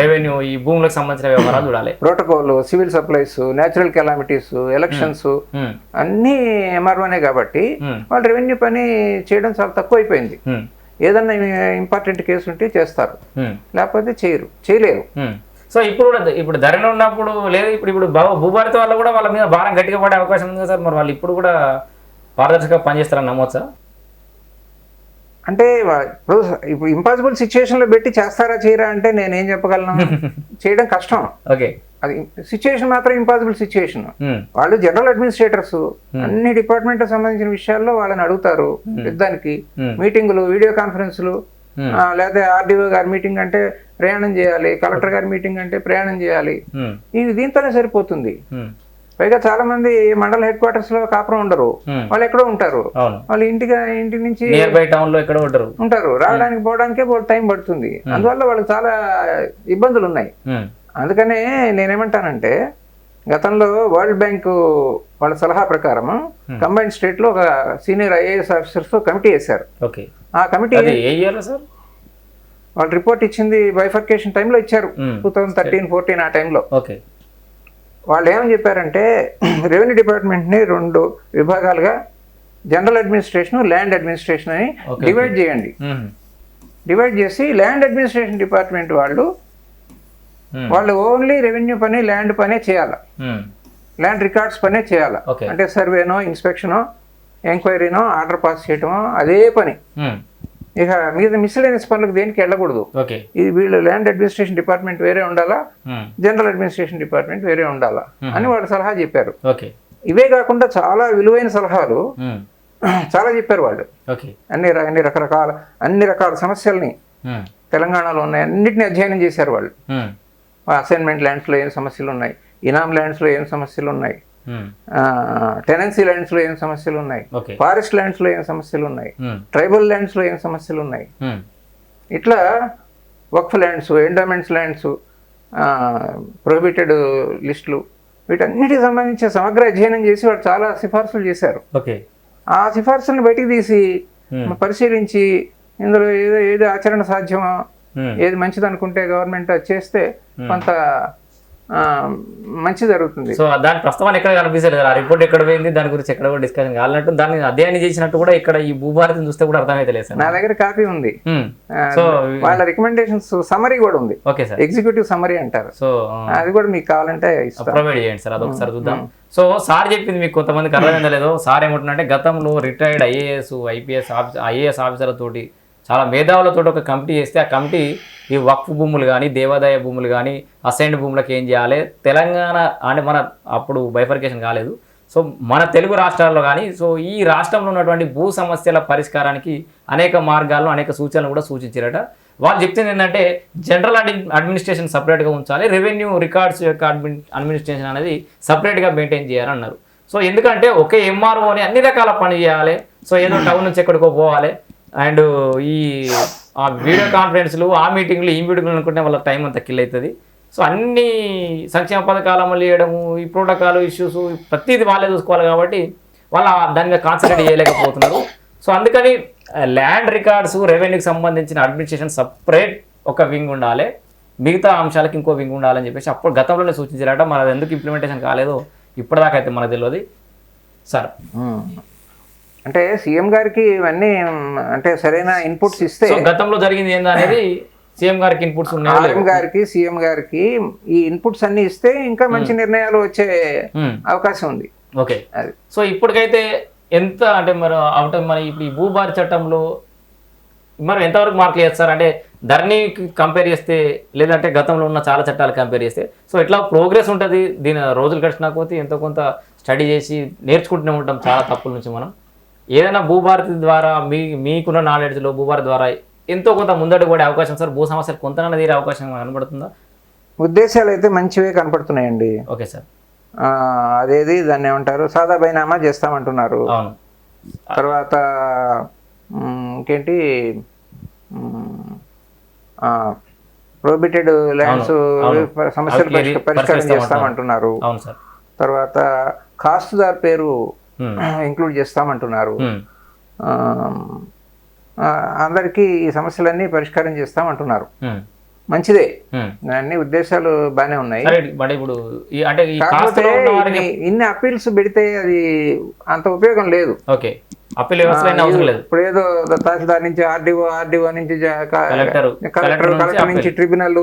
Speaker 1: రెవెన్యూ ఈ భూములకు సంబంధించిన వ్యవహారాలు చూడాలి,
Speaker 2: protocol, civil supplies, natural calamities, elections అన్నీ ఎంఆర్ఓనే కాబట్టి వాళ్ళు రెవెన్యూ పని చేయడం చాలా తక్కువ అయిపోయింది. ఏదన్నా ఇంపార్టెంట్ కేసు ఉంటే చేస్తారు, లేకపోతే చేయలేరు.
Speaker 1: సో ఇప్పుడు ధరణి ఉన్నప్పుడు లేదు, ఇప్పుడు భూభారతి వల్ల కూడా వాళ్ళ మీద భారం గట్టిగా పడే అవకాశం ఉంది కదా సార్. మరి వాళ్ళు ఇప్పుడు కూడా పారదర్శకంగా పనిచేస్తారని నమ్మొచ్చా?
Speaker 2: అంటే ఇప్పుడు ఇంపాసిబుల్ సిచ్యువేషన్లో పెట్టి చేస్తారా చేయరా అంటే నేనేం చెప్పగలను, చేయడం కష్టం.
Speaker 1: ఓకే,
Speaker 2: అది సిచ్యువేషన్ మాత్రం ఇంపాసిబుల్ సిచ్యువేషన్. వాళ్ళు జనరల్ అడ్మినిస్ట్రేటర్స్, అన్ని డిపార్ట్మెంట్ సంబంధించిన విషయాల్లో వాళ్ళని అడుగుతారు యుద్ధానికి. మీటింగులు, వీడియో కాన్ఫరెన్స్లు, లేదా ఆర్డీఓ గారి మీటింగ్ అంటే ప్రయాణం చేయాలి, కలెక్టర్ గారి మీటింగ్ అంటే ప్రయాణం చేయాలి. ఇది దీంతోనే సరిపోతుంది. పైగా చాలా మంది మండల హెడ్ క్వార్టర్స్ లో కాపురం ఉండరు, వాళ్ళు ఎక్కడో ఉంటారు. వాళ్ళు ఇంటి నుంచి ఉంటారు, రావడానికి పోవడానికే టైం పడుతుంది. అందువల్ల వాళ్ళకి చాలా ఇబ్బందులు ఉన్నాయి. అందుకనే నేనేమంటానంటే, గతంలో వరల్డ్ బ్యాంక్ వాళ్ళ సలహా ప్రకారం కంబైన్డ్ స్టేట్ లో ఒక సీనియర్ ఐఏఎస్ ఆఫీసర్స్ తో కమిటీ వేశారు. ఆ కమిటీ వాళ్ళు రిపోర్ట్ ఇచ్చింది బైఫర్కేషన్ టైంలో ఇచ్చారు, 2013-14 ఆ టైంలో. వాళ్ళు ఏమని చెప్పారంటే, రెవెన్యూ డిపార్ట్మెంట్ని 2 విభాగాలుగా జనరల్ అడ్మినిస్ట్రేషన్, ల్యాండ్ అడ్మినిస్ట్రేషన్ అని డివైడ్ చేయండి. డివైడ్ చేసి ల్యాండ్ అడ్మినిస్ట్రేషన్ డిపార్ట్మెంట్ వాళ్ళు ఓన్లీ రెవెన్యూ పని, ల్యాండ్ పనే చేయాలి, ల్యాండ్ రికార్డ్స్ పనే చేయాలి. అంటే సర్వేనో, ఇన్స్పెక్షనో, ఎంక్వైరీనో, ఆర్డర్ పాస్ చేయటమో అదే పని. ఇక మిగతా మిస్సెలేనియస్ పనులకు దేనికి వెళ్ళకూడదు. ఇది వీళ్ళు ల్యాండ్ అడ్మినిస్ట్రేషన్ డిపార్ట్మెంట్ వేరే ఉండాలా, జనరల్ అడ్మినిస్ట్రేషన్ డిపార్ట్మెంట్ వేరే ఉండాలా అని వాళ్ళు సలహా చెప్పారు. ఇవే కాకుండా చాలా విలువైన సలహాలు చాలా చెప్పారు వాళ్ళు. అన్ని రకాల సమస్యల్ని తెలంగాణలో ఉన్నాయి, అన్నిటిని అధ్యయనం చేశారు వాళ్ళు. అసైన్మెంట్ ల్యాండ్స్ లో ఏం సమస్యలు ఉన్నాయి, ఇనామ్ ల్యాండ్స్ లో ఏం సమస్యలు ఉన్నాయి, టెనెన్సీ ల్యాండ్స్ లో ఏం సమస్యలు ఉన్నాయి, ఫారెస్ట్ ల్యాండ్స్ లో ఏం సమస్యలు ఉన్నాయి, ట్రైబల్ ల్యాండ్స్ లో ఏం సమస్యలు ఉన్నాయి, ఇట్లా వక్ఫ్ ల్యాండ్స్, ఎండోమెంట్స్ ల్యాండ్స్, ప్రొహిబిటెడ్ లిస్టులు, వీటన్నిటికి సంబంధించి సమగ్ర అధ్యయనం చేసి వాళ్ళు చాలా సిఫార్సులు చేశారు. ఆ సిఫార్సులను బయటికి తీసి పరిశీలించి ఇందులో ఏది ఆచరణ సాధ్యమో, ఏది మంచిది అనుకుంటే గవర్నమెంట్ అది చేస్తే కొంత మంచి జరుగుతుంది.
Speaker 1: సో దాని ప్రస్తుతం ఎక్కడ కనిపిస్తలేదు, ఆ రిపోర్ట్ ఎక్కడ పోయింది, దాని గురించి ఎక్కడ కూడా డిస్కషన్ కావాలంటూ దాన్ని అధ్యయనం చేసినట్టు కూడా ఇక్కడ ఈ భూభారతిని చూస్తే కూడా అర్థమైతే లేదు.
Speaker 2: నా దగ్గర కాపీ ఉంది, సో వాళ్ళ రికమెండేషన్స్ సమరీ కూడా ఉంది. ఓకే సార్, ఎగ్జిక్యూటివ్ సమరీ అంటారు. సో అది కూడా మీకు కావాలంటే
Speaker 1: ప్రొవైడ్ చేయండి సార్, అదొకసారి చూద్దాం. సో సార్ చెప్పింది మీకు కొంతమందికి అర్థమైందో లేదో, సార్ ఏమంటున్నారంటే గతంలో రిటైర్డ్ ఐఏఎస్, ఐఏఎస్ ఆఫీసర్లతోటి చాలా మేధావులతో ఒక కమిటీ చేస్తే, ఆ కమిటీ ఈ వక్ఫ్ భూములు కానీ, దేవాదాయ భూములు కానీ, అసైన్డ్ భూములకు ఏం చేయాలి, తెలంగాణ అంటే మన అప్పుడు బైఫర్కేషన్ కాలేదు, సో మన తెలుగు రాష్ట్రాల్లో కానీ, సో ఈ రాష్ట్రంలో ఉన్నటువంటి భూ సమస్యల పరిష్కారానికి అనేక మార్గాలను, అనేక సూచనలు కూడా సూచించారట. వాళ్ళు చెప్తుంది ఏంటంటే, జనరల్ అడ్మినిస్ట్రేషన్ సపరేట్గా ఉంచాలి, రెవెన్యూ రికార్డ్స్ యొక్క అడ్మినిస్ట్రేషన్ అనేది సపరేట్గా మెయింటైన్ చేయాలన్నారు. సో ఎందుకంటే ఒకే ఎంఆర్ఓని అన్ని రకాల పని చేయాలి, సో ఏదో టౌన్ నుంచి ఎక్కడికో పోవాలి, అండ్ ఈ వీడియో కాన్ఫరెన్స్లు, ఆ మీటింగ్లు, ఈ మీటింగ్లు అనుకుంటే వాళ్ళ టైం అంతా కిల్ అవుతుంది. సో అన్ని సంక్షేమ పథకాలు అమలు చేయడము, ఈ ప్రోటోకాల్ ఇష్యూస్ ప్రతిదీ వాళ్ళే చూసుకోవాలి కాబట్టి వాళ్ళ దాని మీద కాన్సన్ట్రేట్ చేయలేకపోతున్నారు. సో అందుకని ల్యాండ్ రికార్డ్స్, రెవెన్యూకి సంబంధించిన అడ్మినిస్ట్రేషన్ సపరేట్ ఒక వింగ్ ఉండాలి, మిగతా అంశాలకు ఇంకో వింగ్ ఉండాలని చెప్పేసి అప్పుడు గతంలోనే సూచించారట. మరి ఎందుకు ఇంప్లిమెంటేషన్ కాలేదో ఇప్పటిదాకా అయితే మనకు తెలియదు సార్.
Speaker 2: అంటే సీఎం గారికి ఇవన్నీ అంటే సరైన ఇన్పుట్స్ ఇస్తే,
Speaker 1: గతంలో జరిగింది ఏందనేది సీఎం గారికి ఇన్పుట్స్ ఉన్నాయి,
Speaker 2: సీఎం గారికి ఈ ఇన్పుట్స్ అన్ని ఇస్తే ఇంకా మంచి నిర్ణయాలు వచ్చే అవకాశం ఉంది.
Speaker 1: ఓకే, సో ఇప్పటికైతే ఎంత అంటే మరి ఇప్పుడు ఈ భూభారతి చట్టంలో మరి ఎంతవరకు మార్కులు చేస్తారు అంటే ధరణికి కంపేర్ చేస్తే, లేదంటే గతంలో ఉన్న చాలా చట్టాలు కంపేర్ చేస్తే, సో ఎట్లా ప్రోగ్రెస్ ఉంటుంది? దీని రోజులు గడిచినా పోతే ఎంతో కొంత స్టడీ చేసి నేర్చుకుంటూనే ఉంటాం చాలా తప్పుల నుంచి మనం. ఏదైనా భూభారతి ద్వారా మీకున్న నాలెడ్జ్లో భూభారతి ద్వారా ఎంతో కొంత ముందడుగు పడే అవకాశం సార్, భూ సమస్యలు కొంతనన్నా తీరే అవకాశం కనబడుతుందా?
Speaker 2: ఉద్దేశాలు అయితే మంచివే కనపడుతున్నాయండి.
Speaker 1: Okay sir.
Speaker 2: అదేది దాన్ని ఏమంటారు, సాదా బైనామా చేస్తామంటున్నారు.
Speaker 1: అవును.
Speaker 2: తర్వాత ఇంకేంటి, ప్రొహిబిటెడ్ ల్యాండ్స్ సమస్యలు పరిష్కారం చేస్తామంటున్నారు.
Speaker 1: అవును సార్.
Speaker 2: తర్వాత కాస్తుదార్ పేరు ఇంక్లూడ్ చేస్తామంటున్నారు. అందరికీ ఈ సమస్యలన్నీ పరిష్కారం చేస్తామంటున్నారు. మంచిదే, అన్ని ఉద్దేశాలు బాగానే ఉన్నాయి. కాకపోతే ఇన్ని అప్పీల్స్ పెడితే అది అంత ఉపయోగం లేదు. ఇప్పుడు ఏదో తహసీల్దార్ నుంచి ఆర్డీఓ నుంచి కలెక్టర్ నుంచి ట్రిబ్యునల్,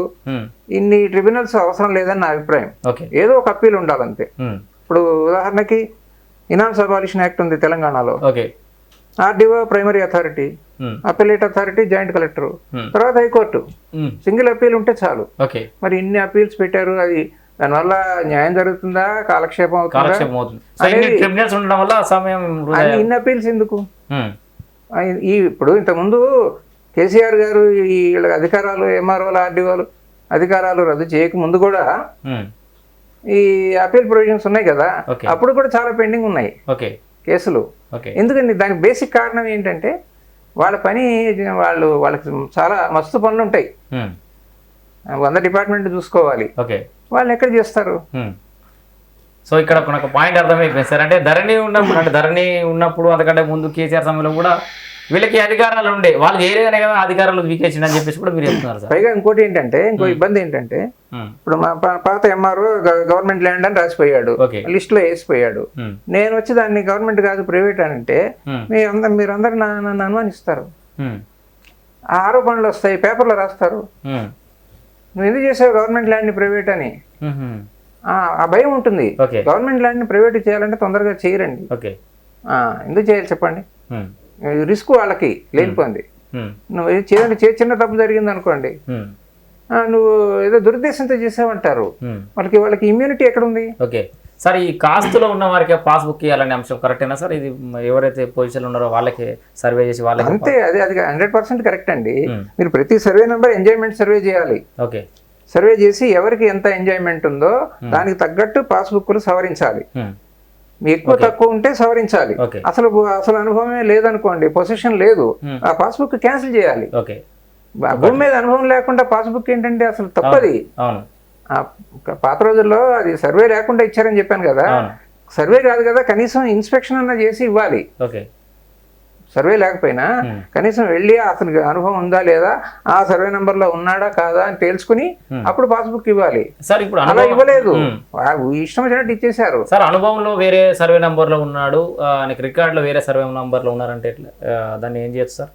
Speaker 2: ఇన్ని ట్రిబ్యునల్స్ అవసరం లేదని నా అభిప్రాయం. ఏదో ఒక అప్పీల్ ఉండాలంతే. ఇప్పుడు ఉదాహరణకి ఇనామ్స్ అబాలిషన్ యాక్ట్ ఉంది తెలంగాణలో. RDO primary authority, appellate authority joint collector, తర్వాత హైకోర్టు. సింగిల్ అప్పీల్ ఉంటే చాలు. మరి ఇన్ని అప్పీల్స్ పెట్టారు, అది దానివల్ల న్యాయం జరుగుతుందా, కాలక్షేపం అవుతుందా? ఇన్ని అప్పీల్స్ ఎందుకు? ఇప్పుడు ఇంతకుముందు కేసీఆర్ గారు వీళ్ళ అధికారాలు, ఎంఆర్ఓలు, ఆర్డీఓలు అధికారాలు రద్దు చేయక ముందు కూడా ఈ అప్పీల్ ప్రొవిజన్స్ ఉన్నాయి కదా, అప్పుడు కూడా చాలా పెండింగ్ ఉన్నాయి కేసులు. ఎందుకండి? దానికి బేసిక్ కారణం ఏంటంటే వాళ్ళ పని, వాళ్ళకి చాలా మస్తు పనులు ఉంటాయి, 100 డిపార్ట్మెంట్ చూసుకోవాలి, వాళ్ళు ఎక్కడ చేస్తారు?
Speaker 1: సో ఇక్కడ ఒక పాయింట్ అర్థమైపోయింది సార్. అంటే ధరణి ఉన్నప్పుడు అంతకంటే ముందు కేసీఆర్ సమయంలో కూడా వీళ్ళకి అధికారాలు ఉండే, వాళ్ళకి ఏదైనా కదా అధికారాలు వీకేసిండి అని చెప్పేసి కూడా మీరు చెప్తున్నారు సార్.
Speaker 2: పైగా ఇంకోటి ఏంటంటే, ఇంకో ఇబ్బంది ఏంటంటే, ఇప్పుడు మా పాత ఎంఆర్ఓ గవర్నమెంట్ ల్యాండ్ అని రాసిపోయాడు, లిస్ట్ లో వేసిపోయాడు. నేను వచ్చి దాన్ని గవర్నమెంట్ కాదు ప్రైవేట్ అని అంటే మీరందరూ నన్ను అనుమానిస్తారు, ఆరోపణలు వస్తాయి, పేపర్లో రాస్తారు, నువ్వు ఎందుకు చేసావు గవర్నమెంట్ ల్యాండ్ ని ప్రైవేట్ అని. ఆ భయం ఉంటుంది. గవర్నమెంట్ ల్యాండ్ ని ప్రైవేట్ చేయాలంటే తొందరగా చేయరండి. ఎందుకు చేయాలి చెప్పండి? రిస్క్ వాళ్ళకి లేనిపోయింది. నువ్వు చిన్న తప్పు జరిగింది అనుకోండి, నువ్వు ఏదో దురుద్దేశంతో చేసావంటారు. వాళ్ళకి ఇమ్యూనిటీ ఎక్కడ ఉంది?
Speaker 1: ఓకే సార్, ఈ కాస్తులో ఉన్న వారికి పాస్బుక్ ఇవ్వాలనే అంశం కరెక్టేనా సార్? ఇది ఎవరైతే పొజిషన్లో ఉన్నారో వాళ్ళకి సర్వే చేసి వాళ్ళకి
Speaker 2: అంతే, అది 100% కరెక్ట్ అండి. మీరు ప్రతి సర్వే నెంబర్ ఎంజాయ్మెంట్ సర్వే చేయాలి. సర్వే చేసి ఎవరికి ఎంత ఎంజాయ్మెంట్ ఉందో దానికి తగ్గట్టు పాస్బుక్లు సవరించాలి. ఎక్కువ తక్కువ ఉంటే సవరించాలి. అసలు అనుభవమే లేదనుకోండి, పొజిషన్ లేదు, ఆ పాస్బుక్ క్యాన్సిల్ చేయాలి. భూమి మీద అనుభవం లేకుండా పాస్బుక్ ఏంటంటే అసలు తప్పది. పాత రోజుల్లో అది సర్వే లేకుండా ఇచ్చారని చెప్పాను కదా, సర్వే కాదు కదా, కనీసం ఇన్స్పెక్షన్ అన్న చేసి ఇవ్వాలి. సర్వే లేకపోయినా కనీసం వెళ్ళి అతనికి అనుభవం ఉందా లేదా, ఆ సర్వే నంబర్ లో ఉన్నాడా కాదా అని తెలుసుకుని అప్పుడు పాస్బుక్ ఇవ్వాలి. అలా ఇవ్వలేదు, ఇష్టం వచ్చినట్టు ఇచ్చేసారు.
Speaker 1: సార్ అనుభవంలో వేరే సర్వే నంబర్ లో ఉన్నాడు, రికార్డ్ లో వేరే సర్వే నంబర్ లో ఉన్నారంటే దాన్ని ఏం చేయొచ్చు సార్?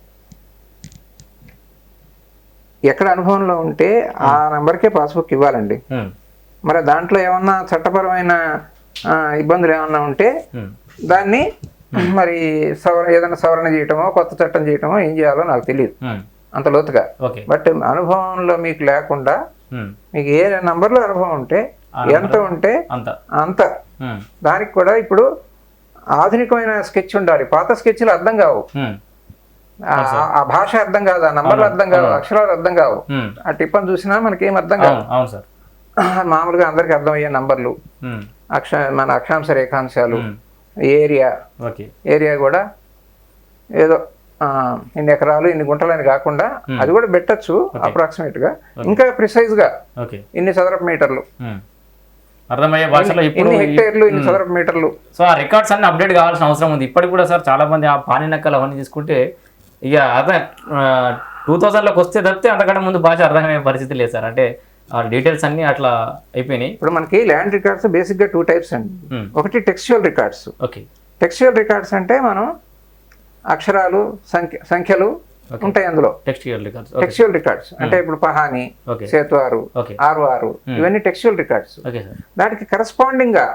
Speaker 2: ఎక్కడ అనుభవంలో ఉంటే ఆ నంబర్కే పాస్బుక్ ఇవ్వాలండి. మరి దాంట్లో ఏమన్నా చట్టపరమైన ఇబ్బందులు ఏమన్నా ఉంటే దాన్ని మరి ఏదైనా సవరణ చేయటమో కొత్త చట్టం చేయటమో ఏం చేయాలో నాకు తెలియదు అంత లోతుగా. బట్ అనుభవంలో మీకు లేకుండా మీకు ఏ నంబర్లో అనుభవం ఉంటే ఎంత ఉంటే అంత, దానికి కూడా ఇప్పుడు ఆధునికమైన స్కెచ్ ఉండాలి. పాత స్కెచ్లు అర్థం కావు, ఆ భాష అర్థం కాదు, ఆ నంబర్లు అర్థం కావు, అక్షరాలు అర్థం కావు. ఆ టిప్పని చూసినా మనకేం అర్థం కాదు. మామూలుగా అందరికి అర్థమయ్యే నంబర్లు, మన అక్షాంశ రేఖాంశాలు, ఏరియా కూడా ఏదో ఇన్ని ఎకరాలు ఇన్ని గుంటలని కాకుండా అది కూడా పెట్టచ్చు అప్రాక్సిమేట్ గా, ఇంకా ప్రిసైజ్ గా ఇన్ని చదరపు మీటర్లు,
Speaker 1: అర్థమయ్యే భాషలో
Speaker 2: ఇన్ని హెక్టేర్లు, ఇన్ని చదరపు మీటర్లు.
Speaker 1: సో ఆ రికార్డ్స్ అన్ని అప్డేట్ కావాల్సిన అవసరం ఉంది. ఇప్పటికి కూడా సార్ చాలా మంది ఆ పాని నక్కలు అవన్నీ తీసుకుంటే ఇక అదే 2000లోకి వస్తే తప్పితే అంతకంటే ముందు భాష అర్థమయ్యే పరిస్థితి లేదు సార్. అంటే డీటెయిల్స్ అన్ని అట్లా అయిపోయినాయి.
Speaker 2: ఇప్పుడు మనకి ల్యాండ్ రికార్డ్స్ బేసిక్ గా 2 టైప్స్ అండి. ఒకటి టెక్స్చువల్ రికార్డ్స్. టెక్స్చువల్ రికార్డ్స్ అంటే మనం అక్షరాలు, సంఖ్యలు ఉంటాయి అందులో. టెక్స్చువల్ రికార్డ్స్ అంటే ఇప్పుడు పహాని, సేతువారు, ఆర్వారు, ఇవన్నీ టెక్స్చువల్ రికార్డ్స్. దానికి కరస్పాండింగ్ గా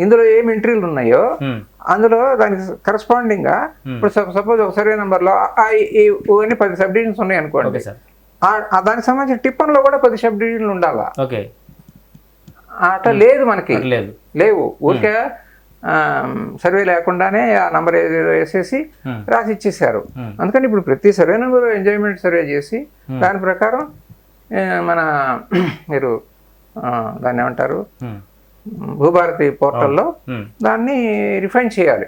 Speaker 2: ఇందులో ఏం ఎంట్రీలు ఉన్నాయో అందులో దానికి కరస్పాండింగ్ గా ఇప్పుడు సపోజ్ ఒక సర్వే నెంబర్ లో 10 సబ్ డివిజన్స్ ఉన్నాయి అనుకోండి, దానికి సంబంధించిన టిప్పన్ లో కూడా 10 సబ్ డివిజన్లు ఉండాలా. అట్లా లేదు మనకి, లేవు. ఊరికే సర్వే లేకుండానే ఆ నంబర్ వేసేసి రాసి ఇచ్చేసారు. అందుకని ఇప్పుడు ప్రతి సర్వే నెంబర్ ఎంజాయ్మెంట్ సర్వే చేసి దాని ప్రకారం మన మీరు దాన్ని ఏమంటారు భూభారతి పోర్టల్లో దాన్ని రిఫైన్ చేయాలి.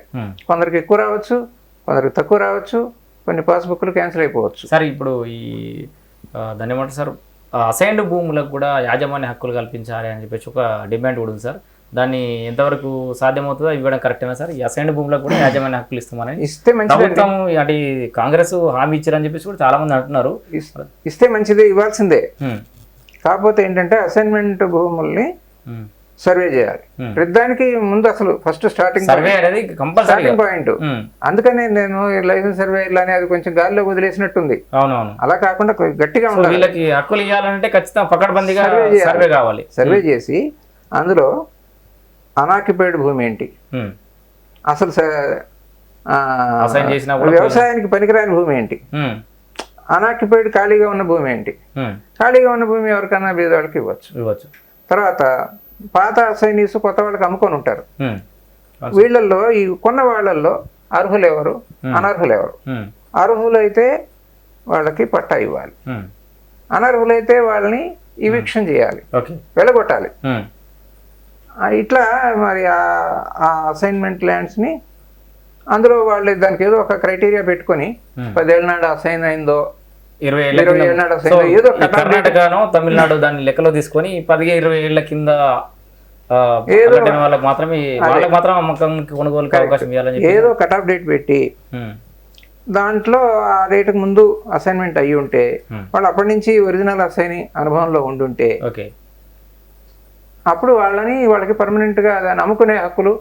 Speaker 2: కొందరికి ఎక్కువ రావచ్చు, కొందరికి తక్కువ రావచ్చు, కొన్ని పాస్బుక్లు క్యాన్సిల్ అయిపోవచ్చు.
Speaker 1: సార్ ఇప్పుడు ఈ దాన్ని ఏమంటారు సార్ అసైన్డ్ భూములకు కూడా యాజమాన్య హక్కులు కల్పించాలి అని చెప్పేసి ఒక డిమాండ్ కూడా ఉంది సార్. దాన్ని ఎంతవరకు సాధ్యమవుతుందో ఇవ్వడం కరెక్టేనా సార్? ఈ అసైన్డ్ భూములకు కూడా యాజమాన్య హక్కులు ఇస్తామని
Speaker 2: ఇస్తే మంచిది.
Speaker 1: ప్రభుత్వం అంటే కాంగ్రెస్ హామీ ఇచ్చారని చెప్పేసి కూడా చాలా మంది అంటున్నారు.
Speaker 2: ఇస్తే మంచిదే, ఇవ్వాల్సిందే. కాకపోతే ఏంటంటే అసైన్మెంట్ భూముల్ని సర్వే చేయాలి. ప్రతిదానికి ముందు అసలు ఫస్ట్ స్టార్టింగ్
Speaker 1: సర్వే అనేది
Speaker 2: స్టార్టింగ్ పాయింట్. అందుకనే నేను లైసెన్స్ సర్వే అని అది కొంచెం గాలిలో వదిలేసినట్టుంది.
Speaker 1: అవునవును.
Speaker 2: అలా కాకుండా గట్టిగా ఉండాలి.
Speaker 1: వీళ్ళకి హక్కులు ఇవ్వాలంటే ఖచ్చితంగా పకడ్బందీగా సర్వే కావాలి.
Speaker 2: సర్వే చేసి అందులో అనాక్యుపైడ్ భూమి ఏంటి, అసలు వ్యవసాయానికి పనికిరాని భూమి ఏంటి, అనాక్యుపైడ్ ఖాళీగా ఉన్న భూమి ఏంటి, ఖాళీగా ఉన్న భూమి ఎవరికైనా బీదవాళ్ళకి ఇవ్వచ్చు. తర్వాత పాత అసైనీస్ కొత్త వాళ్ళకి అమ్ముకొని ఉంటారు. వీళ్ళల్లో ఈ కొన్న వాళ్ళల్లో అర్హులు ఎవరు, అనర్హులు ఎవరు? అర్హులైతే వాళ్ళకి పట్టా ఇవ్వాలి, అనర్హులైతే వాళ్ళని ఇవిక్షన్ చేయాలి, వెళ్ళగొట్టాలి. ఇట్లా మరి ఆ అసైన్మెంట్ ల్యాండ్స్ని అందులో వాళ్ళు దానికి ఏదో ఒక క్రైటీరియా పెట్టుకొని 10 ఏళ్ళ నాడు అసైన్ అయిందో
Speaker 1: 20 ఏళ్ళ నాడు ఏదో కర్ణాటకనో తమిళనాడు దాన్ని లెక్కలో తీసుకొని 10-20 ఏళ్ల కింద వాళ్ళకి మాత్రమే అమ్మకం కొనుగోలుకి అవకాశం ఇవ్వాలని
Speaker 2: ఏదో కట్ ఆఫ్ డేట్ పెట్టి దాంట్లో ఆ డేట్కి ముందు అసైన్మెంట్ అయ్యి ఉంటే వాళ్ళు అప్పటి నుంచి ఒరిజినల్ అసైన్ అనుభవంలో ఉండుంటే అప్పుడు వాళ్ళకి పర్మనెంట్గా దాన్ని అమ్ముకునే హక్కులు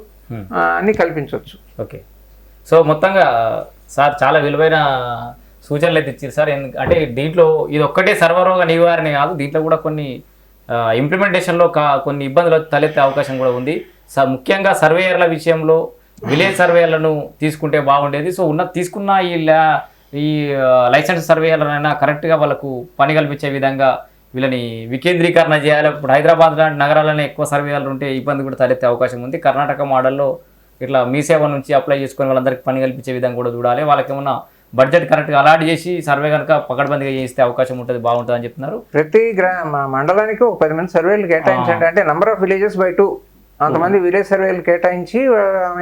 Speaker 2: అన్ని కల్పించవచ్చు.
Speaker 1: ఓకే. సో మొత్తంగా సార్ చాలా విలువైన సూచనలు అయితే ఇచ్చారు సార్. అంటే దీంట్లో ఇది ఒక్కటే సర్వరోగ నివారణ కాదు, దీంట్లో కూడా కొన్ని ఇంప్లిమెంటేషన్లో కొన్ని ఇబ్బందులు తలెత్తే అవకాశం కూడా ఉంది. ముఖ్యంగా సర్వేయర్ల విషయంలో విలేజ్ సర్వేయర్లను తీసుకుంటే బాగుండేది. సో తీసుకున్న ఈ లైసెన్స్ సర్వేయర్లనైనా కరెక్ట్గా వాళ్ళకు పని కల్పించే విధంగా వీళ్ళని వికేంద్రీకరణ చేయాలి. ఇప్పుడు హైదరాబాద్ లాంటి నగరాలనే ఎక్కువ సర్వేయర్లు ఉంటే ఇబ్బంది కూడా తలెత్తే అవకాశం ఉంది. కర్ణాటక మోడల్లో ఇట్లా మీ సేవ నుంచి అప్లై చేసుకొని వాళ్ళందరికీ పని కల్పించే విధంగా కూడా చూడాలి. వాళ్ళకి ఏమన్నా బడ్జెట్ కరెక్ట్గా అలాట్ చేసి సర్వే కనుక పకడ్బందీగా చేస్తే అవకాశం ఉంటుంది, బాగుంటుంది అని చెప్తున్నారు.
Speaker 2: ప్రతి మండలానికి ఒక 10 మంది సర్వేలు కేటాయించండి, అంటే నెంబర్ ఆఫ్ విలేజెస్ బై 2 అంతమంది విలేజ్ సర్వేలు కేటాయించి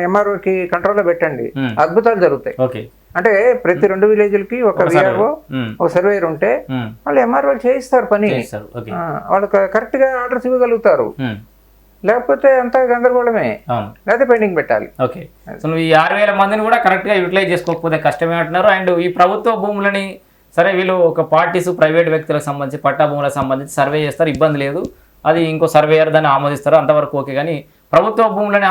Speaker 2: ఎంఆర్ఓకి కంట్రోల్లో పెట్టండి, అద్భుతాలు జరుగుతాయి.
Speaker 1: ఓకే.
Speaker 2: అంటే ప్రతి 2 విలేజ్లకి ఒక విఆర్ఓ ఒక సర్వేయర్ ఉంటే వాళ్ళు ఎంఆర్ఓ చేయిస్తారు పని, వాళ్ళు కరెక్ట్ గా ఆర్డర్స్ ఇవ్వగలుగుతారు. లేకపోతే అంతా గందరగోళమే, లేకపోతే పెండింగ్ పెట్టాలి.
Speaker 1: ఓకే. సో నువ్వు ఈ 6,000 మందిని కూడా కరెక్ట్గా యూటిలైజ్ చేసుకోకపోతే కష్టమే అంటున్నారు. అండ్ ఈ ప్రభుత్వ భూములని సరే వీళ్ళు ఒక పార్టీస్ ప్రైవేట్ వ్యక్తులకు సంబంధించి పట్టా భూములకు సంబంధించి సర్వే చేస్తారు, ఇబ్బంది లేదు, అది ఇంకో సర్వేయర్ దాన్ని ఆమోదిస్తారు, అంతవరకు ఓకే. కానీ ప్రభుత్వ భూములని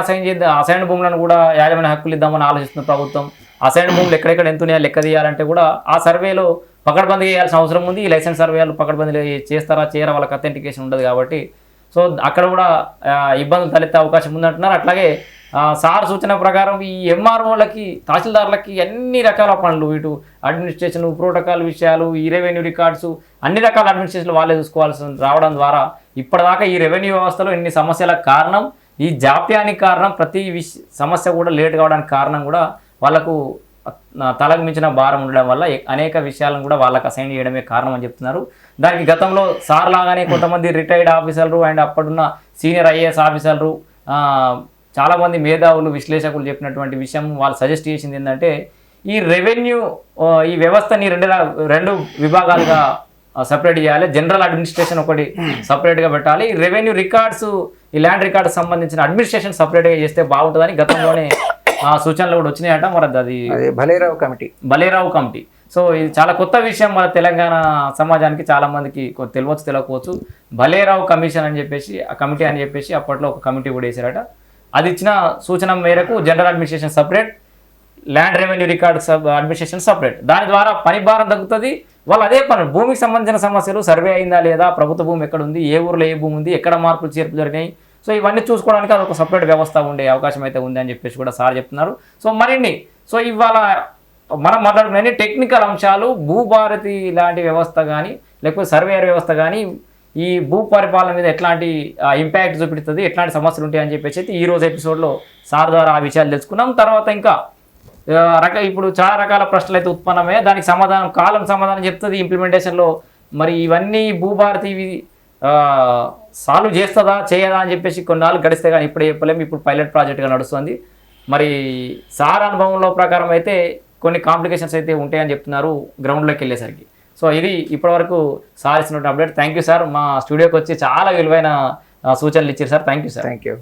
Speaker 1: అసైన్ భూములను కూడా యాజమాన్య హక్కులు ఇద్దామని ఆలోచిస్తున్న ప్రభుత్వం అసైన్ భూములు ఎక్కడెక్కడ ఎంత ఉన్నాయో లెక్క తీయాలంటే కూడా ఆ సర్వేలో పకడ్బందీ చేయాల్సిన అవసరం ఉంది. ఈ లైసెన్స్ సర్వేలు పకడ్బందీ చేస్తారా చేయరా వాళ్ళకి అథెంటికేషన్ ఉండదు కాబట్టి సో అక్కడ కూడా ఇబ్బందులు తలెత్తే అవకాశం ఉందంటున్నారు. అట్లాగే సార్ సూచన ప్రకారం ఈ ఎంఆర్ఓలకి తహసీల్దార్లకి అన్ని రకాల పనులు, ఇటు అడ్మినిస్ట్రేషన్ ప్రోటోకాల్ విషయాలు, ఈ రెవెన్యూ రికార్డ్స్ అన్ని రకాల అడ్మినిస్ట్రేషన్లు వాళ్ళే చూసుకోవాల్సి రావడం ద్వారా ఇప్పటిదాకా ఈ రెవెన్యూ వ్యవస్థలో ఎన్ని సమస్యలకు కారణం, ఈ జాప్యానికి కారణం, ప్రతి సమస్య కూడా లేట్ కావడానికి కారణం కూడా వాళ్ళకు తలకు మించిన భారం ఉండడం వల్ల అనేక విషయాలను కూడా వాళ్ళకి అసైన్ చేయడమే కారణం అని చెప్తున్నారు. దానికి గతంలో సార్ లాగానే కొంతమంది రిటైర్డ్ ఆఫీసర్లు అండ్ అప్పుడున్న సీనియర్ ఐఏఎస్ ఆఫీసర్లు చాలామంది మేధావులు విశ్లేషకులు చెప్పినటువంటి విషయం వాళ్ళు సజెస్ట్ చేసింది ఏంటంటే ఈ రెవెన్యూ ఈ వ్యవస్థని రెండు విభాగాలుగా సపరేట్ చేయాలి. జనరల్ అడ్మినిస్ట్రేషన్ ఒకటి సపరేట్గా పెట్టాలి, రెవెన్యూ రికార్డ్స్ ఈ ల్యాండ్ రికార్డ్స్ సంబంధించిన అడ్మినిస్ట్రేషన్ సపరేట్గా చేస్తే బాగుంటుందని గతంలోనే సూచనలు కూడా వచ్చినాయట. మరి అది బలేరావు కమిటీ. సో ఇది చాలా కొత్త విషయం మన తెలంగాణ సమాజానికి, చాలా మందికి తెలియకపోవచ్చు. బలేరావు కమిషన్ అని చెప్పేసి ఆ కమిటీ అని చెప్పేసి అప్పట్లో ఒక కమిటీ కూడా వేసారట. అది ఇచ్చిన సూచన మేరకు general administration separate, land revenue record administration separate. దాని ద్వారా పని భారం తగ్గుతుంది. వాళ్ళు అదే పని భూమికి సంబంధించిన సమస్యలు, సర్వే అయిందా లేదా, ప్రభుత్వ భూమి ఎక్కడ ఉంది, ఏ ఊర్లో ఏ భూమి ఉంది, ఎక్కడ మార్పులు చేర్పులు జరిగినాయి, సో ఇవన్నీ చూసుకోవడానికి అదొక సపరేట్ వ్యవస్థ ఉండే అవకాశం అయితే ఉంది అని చెప్పేసి కూడా సార్ చెప్తున్నారు. సో మరిన్ని ఇవాళ మనం మాట్లాడుకునే టెక్నికల్ అంశాలు, భూభారతి లాంటి వ్యవస్థ కానీ లేకపోతే సర్వేయర్ వ్యవస్థ కానీ ఈ భూ పరిపాలన మీద ఎట్లాంటి ఇంపాక్ట్ చూపిస్తుంది, ఎట్లాంటి సమస్యలు ఉంటాయని చెప్పేసి అయితే ఈ రోజు ఎపిసోడ్లో సార్ ద్వారా ఆ విషయాలు తెలుసుకున్నాం. తర్వాత ఇంకా ఇప్పుడు చాలా రకాల ప్రశ్నలు అయితే ఉత్పన్నమే, దానికి కాలం సమాధానం చెప్తుంది ఇంప్లిమెంటేషన్లో. మరి ఇవన్నీ భూభారతి సాల్వ్ చేస్తుందా చేయదా అని చెప్పేసి కొన్నాళ్ళు గడిస్తే కానీ ఇప్పుడే చెప్పలేము. ఇప్పుడు పైలట్ ప్రాజెక్ట్గా నడుస్తుంది. మరి సార్ అనుభవంలో ప్రకారం అయితే కొన్ని కాంప్లికేషన్స్ అయితే ఉంటాయని చెప్తున్నారు గ్రౌండ్లోకి వెళ్ళేసరికి. సో ఇది ఇప్పటివరకు సార్ ఇచ్చినటువంటి అప్డేట్. థ్యాంక్ యూ సార్, మా స్టూడియోకి వచ్చి చాలా విలువైన సూచనలు ఇచ్చారు sir. Thank you sir.
Speaker 2: Thank you.